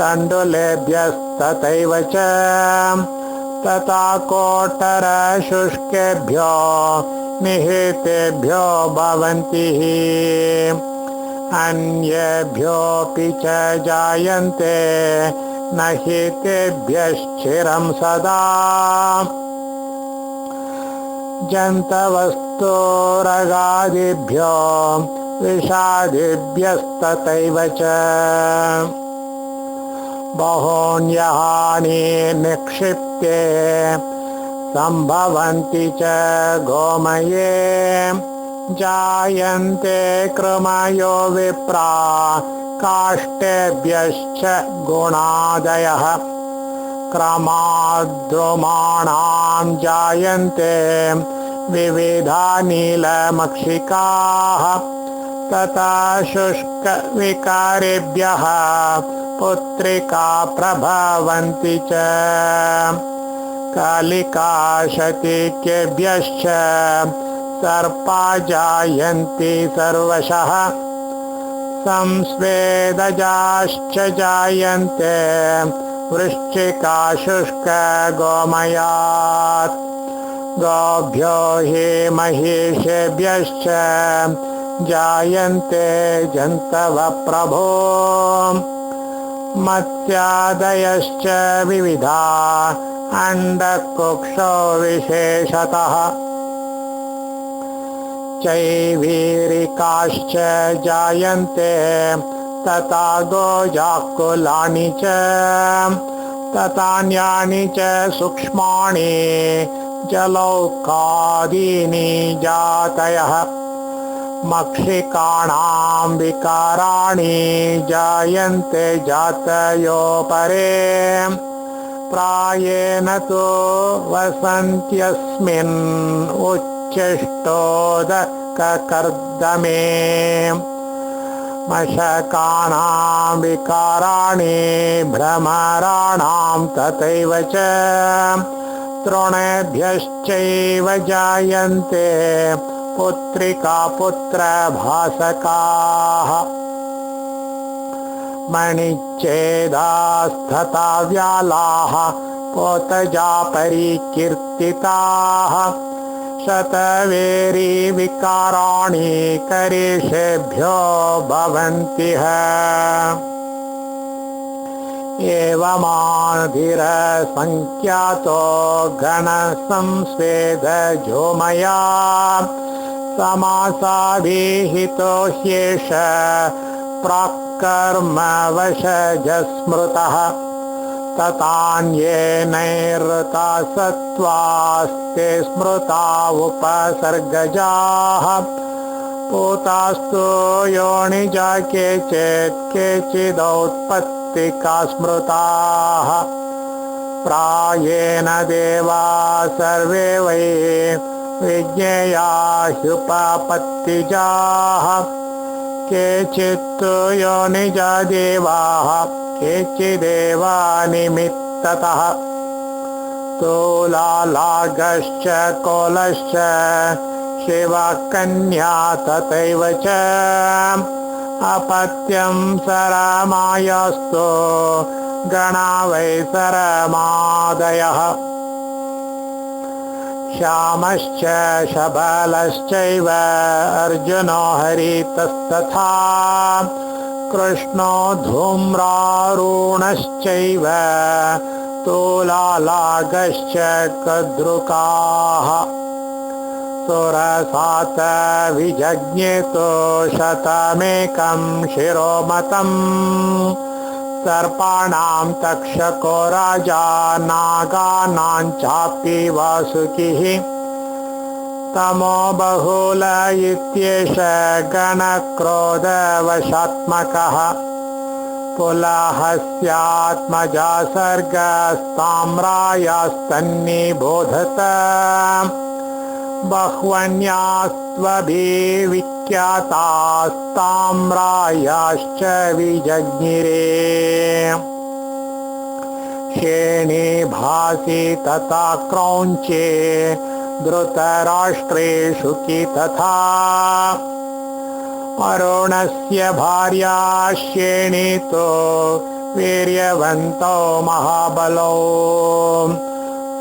तण्डुलेभ्यस्तथैव च तथा कोटरशुष्केभ्यो निहितेभ्यो भवन्ति अन्येभ्योऽपि च जायन्ते नहितेभ्यश्चिरं सदा जन्तवस्तुरगादिभ्यो विषादिभ्यस्तथैव च बहून्यहानि निक्षिप्ते सम्भवन्ति च गोमये जायन्ते कृमयो विप्रा काष्ठेभ्यश्च गुणादयः क्रमाद्रुमाणां जायन्ते विविधा नीलमक्षिकाः तथा शुष्कविकारेभ्यः पुत्रिका प्रभवन्ति च कालिकाशतिकेभ्यश्च सर्पा जायन्ति सर्वशः संस्वेदजाश्च जायन्ते वृश्चिका शुष्कगोमयात् गोभ्यो हि महिषेभ्यश्च जायन्ते जन्तवः प्रभो मत्स्यादयश्च विविधा अंडकुक्षो विशेषतः चैवीरिकाश्च जायन्ते तथा गोजाकुलानि च तथान्यानि च सूक्ष्माणि जलौकादीनि जातयः मक्षिकाणां विकाराणि जायन्ते जातयोपरे प्रायेण तु वसन्त्यस्मिन् उच्छिष्टोदककर्दमे मशकानां विकाराणि भ्रमराणां तथैव च तृणेभ्यश्चैव जायन्ते पुत्रिका पुत्रभासकाः मणिच्छेदास्तथा व्यालाः पोतजा परिकीर्तिताः शतवेरी विकाराणि करेशेभ्यो भवन्तिः एवमाधिरसंख्यातो गणसंस्वेदजोमया समासाभिहितो ह्येष प्राक्कर्मवशजस्मृतः ततान्येनैरृता सत्त्वास्ते स्मृता उपसर्गजाः पूतास्तु योनिजा केचित् केचिदौत्पत्तिका स्मृताः प्रायेण देवा सर्वे वै विज्ञेया ह्युपपत्तिजाः केचित्तु योनिजा देवाः केचिदेवा निमित्ततः तूलालागश्च कोलश्च शिवकन्या तथैव च अपत्यं सरमायस्तु गणा वै सरमादयः श्यामश्च शबलश्चैव अर्जुनो हरितस्तथा कृष्णो धूम्रारुणश्चैव तूलालागश्च कद्रुकाः सुरसात विजज्ञेतो शतमेकं शिरोमतम् सर्पाणां तक्षको राजा नागानां चापि वासुकिः तमो बहुल इत्येष गणक्रोधवशात्मकः पुलहस्यात्मजा सर्गस्ताम्रायास्तन्निबोधत बह्वन्यास्त्वभिविख्यातास्ताम्रायाश्च विजज्ञिरे शेणे भासि तथा क्रौञ्चे धृतराष्ट्रेषु कि तथा अरुणस्य भार्या शेणितो वीर्यवन्तो महाबलो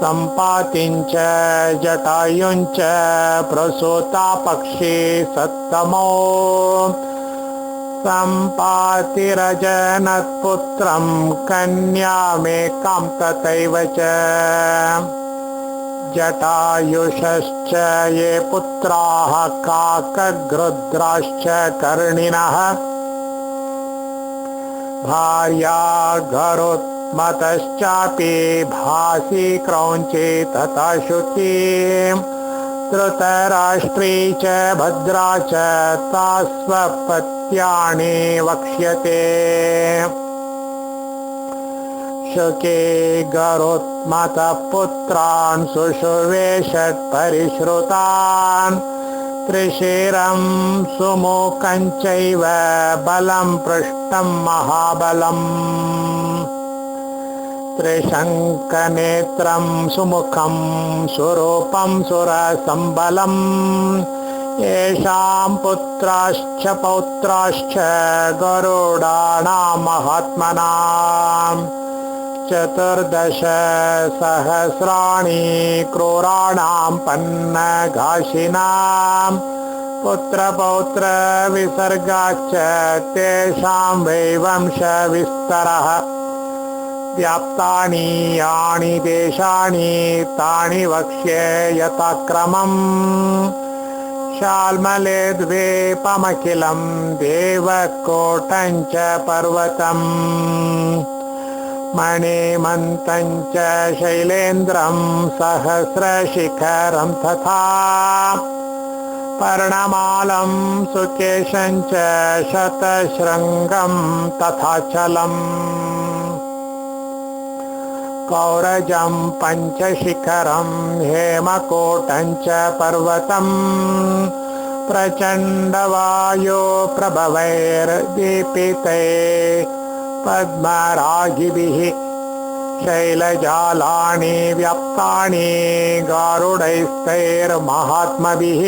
सम्पातिञ्च जटायुञ्च प्रसूता पक्षी सत्तमो सम्पातिरजनत्पुत्रं कन्यामेकां तथैव च जटायुषश्च ये पुत्राः काकगृध्राश्च कर्णिनः भार्या गरुत्मतश्चापि भासि क्रौञ्चे तथा शुचि धृतराष्ट्री च भद्रा च तास्वपत्यानि वक्ष्यते शुके गरुत्मतः पुत्रान् सुषुवे षट्परिश्रुतान् त्रिशिरं सुमुखं चैव बलं पृष्ठं महाबलम् त्रिशङ्कनेत्रं सुमुखं सुरूपं सुरसम्बलम् येषां पुत्राश्च पौत्राश्च गरुडाणां महात्मनाम् 14 सहस्राणि क्रूराणां पन्नघाशिनां पुत्रपौत्र विसर्गाश्च तेषां वै वंशविस्तरः व्याप्तानि यानि देशानि तानि वक्ष्ये यथाक्रमम् शाल्मले द्वीपमखिलं देवकोटं च पर्वतम् मणिमन्तं च शैलेन्द्रं सहस्रशिखरं तथा पर्णमालं सुकेशं च शतशृङ्गं तथाचलम् कौरजं पञ्चशिखरं हेमकोटं च पर्वतम् प्रचण्डवायो प्रभवैर्दीपिते पद्मराजिभिः शैलजालानि व्याप्तानि गारुडैस्तैर्महात्मभिः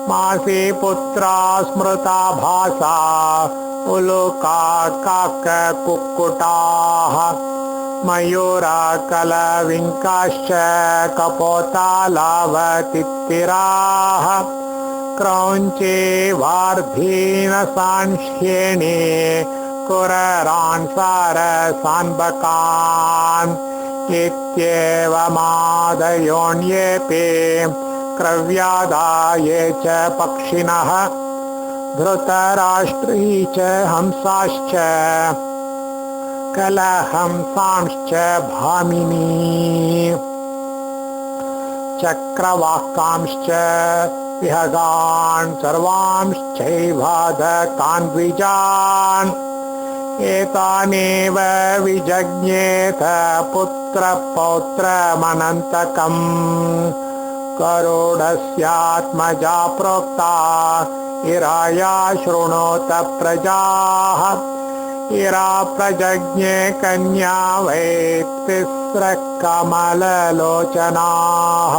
मासी पुत्रा स्मृता भासा उलुका काककुक्कुटाः मयूरकलविङ्काश्च कपोतालावतित्तिराः क्रौञ्चे वार्धीनसांश्येणे कुररान्सारसान्बकान् इत्येवमादयोऽन्येऽपि क्रव्यादाये च पक्षिणः धृतराष्ट्री च हंसाश्च कलहंसांश्च भामिनी चक्रवाकांश्च विहगान् सर्वांश्चैवाधकान् द्विजान् एतानेव विजज्ञेत पुत्रपौत्रमनन्तकम् करोडस्यात्मजा प्रोक्ता इराया शृणोत प्रजाः इरा प्रजज्ञे कन्या वै तिस्रकमललोचनाः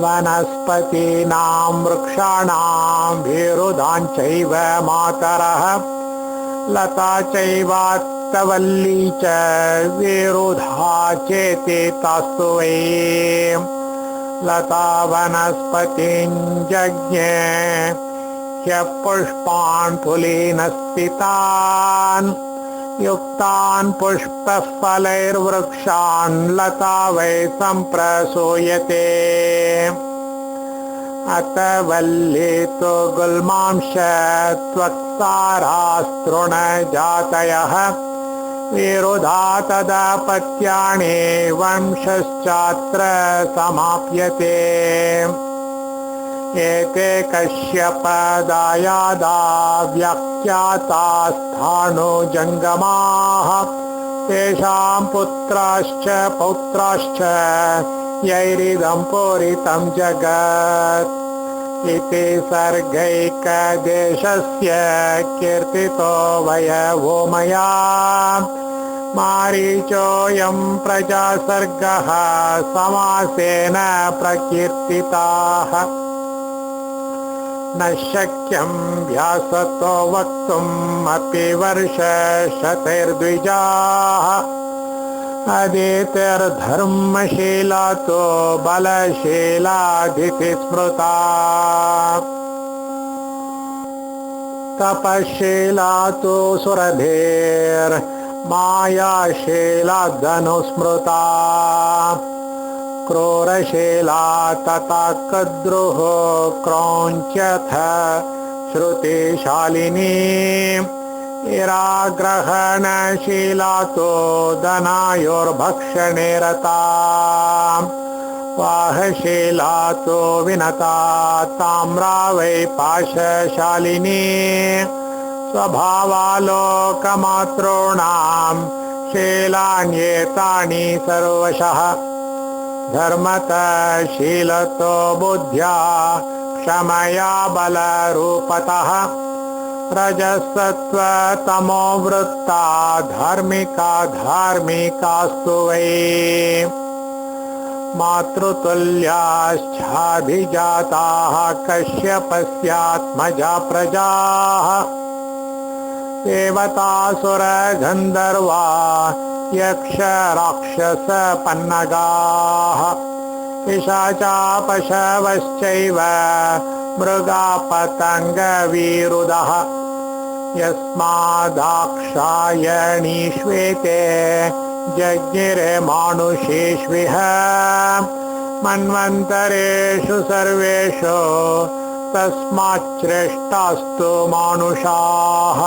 वनस्पतीनां वृक्षाणां विरुधाञ्चैव मातरः लता चैवात्तवल्ली च विरुधा चेति तास्तु वै लता वनस्पतिं जज्ञे ह्यपुष्पान् फुलीनस्थितान् युक्तान् पुष्पफलैर्वृक्षान् लता वै सम्प्रसूयते अत वल्ली तु गुल्मांश त्वक्सारास्तृणजातयः विरुधा तदपत्यानि वंशश्चात्र समाप्यते एते कश्यपदायादा व्याख्यातास्थाणुजङ्गमाः तेषां पुत्राश्च पौत्राश्च यैरिदं पूरितं जगत् इति सर्गैकदेशस्य कीर्तितो वयवो मया मारीचोऽयं प्रजासर्गः समासेन प्रकीर्तिताः न शक्यं व्यासतो वक्तुम् अपि वर्षशतैर्द्विजाः अदितिर्धर्मशीला तु बलशीलादिति स्मृता तपःशीला तु सुरधेर्मायाशीला धनुस्मृता क्रूरशीला तथा कद्रुः क्रौञ्चथ श्रुतिशालिनी इराग्रहणशीला तु दनायोर्भक्षणे रता वाहशीला तु विनता ताम्रा वै पाशशालिनी स्वभावालोकमातॄणां शीलान्येतानि सर्वशः धर्मतशीलतो बुद्ध्या क्षमया बलरूपतः रजसत्त्वतमो वृत्ता धार्मिकास्तु वै मातृतुल्याश्चाभिजाताः कश्यपस्यात्मजा प्रजाः देवतासुरगन्धर्वा यक्षराक्षसपन्नगाः पिशाचा पशवश्चैव मृगापतङ्गविरुदः यस्मादाक्षायणी श्वेते जज्ञिरे मानुषेष्विह मन्वन्तरेषु सर्वेषु तस्माच्छ्रेष्ठास्तु मानुषाः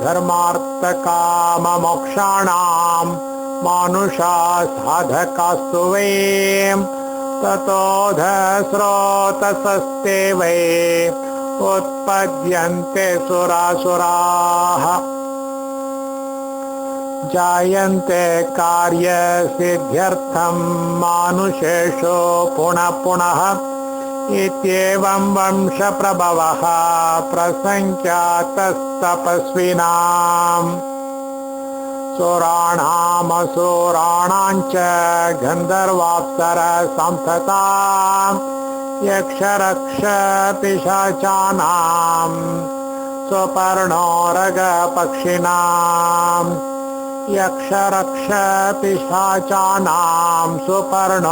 धर्मार्थकाममोक्षाणां मानुषा साधकास्तु वै ततोऽधस्रोतसस्ते वै उत्पद्यन्ते सुरासुराः जायन्ते कार्यसिद्ध्यर्थं मानुषेषु पुनः पुनः इत्येवं वंशप्रभवः प्रसङ्ख्यातस्तपस्विनाम् सुराणामसुराणां च गन्धर्वाप्सरसंस्थतां यक्षरक्षपिशाचानां सुपर्णोरगपक्षिणां यक्षरक्षपिशाचानां सुपर्णोरगपक्षिणां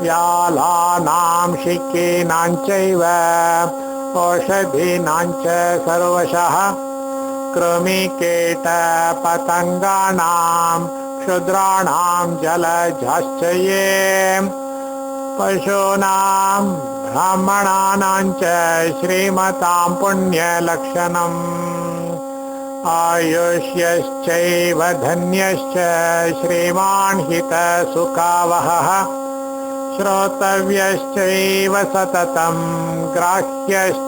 व्यालानां शिकीनां चैव औषधीनां च सर्वशः कृमिकीटपतङ्गानां क्षुद्राणां जलजाश्च ये पशूनां ब्राह्मणानां च श्रीमतां पुण्यलक्षणम् आयुष्यश्चैव धन्यश्च श्रीमान् हितसुखावहः श्रोतव्यश्चैव सततं ग्राह्यश्चैवानुसूयता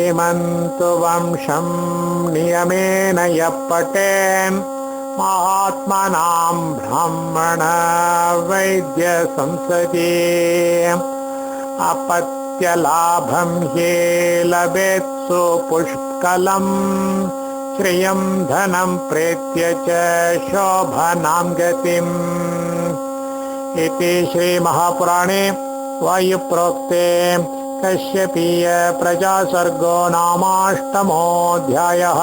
इमन्तु वंशं नियमेन यः पठेन् महात्मनां ब्राह्मण वैद्यसंसदि अपत्यलाभं हि लभेत् सुपुष्कलं श्रियं धनं प्रेत्य च शोभनां गतिम् इति श्रीमहापुराणे वायुप्रोक्ते कश्यपीय प्रजासर्गो नामाष्टमोऽध्यायः।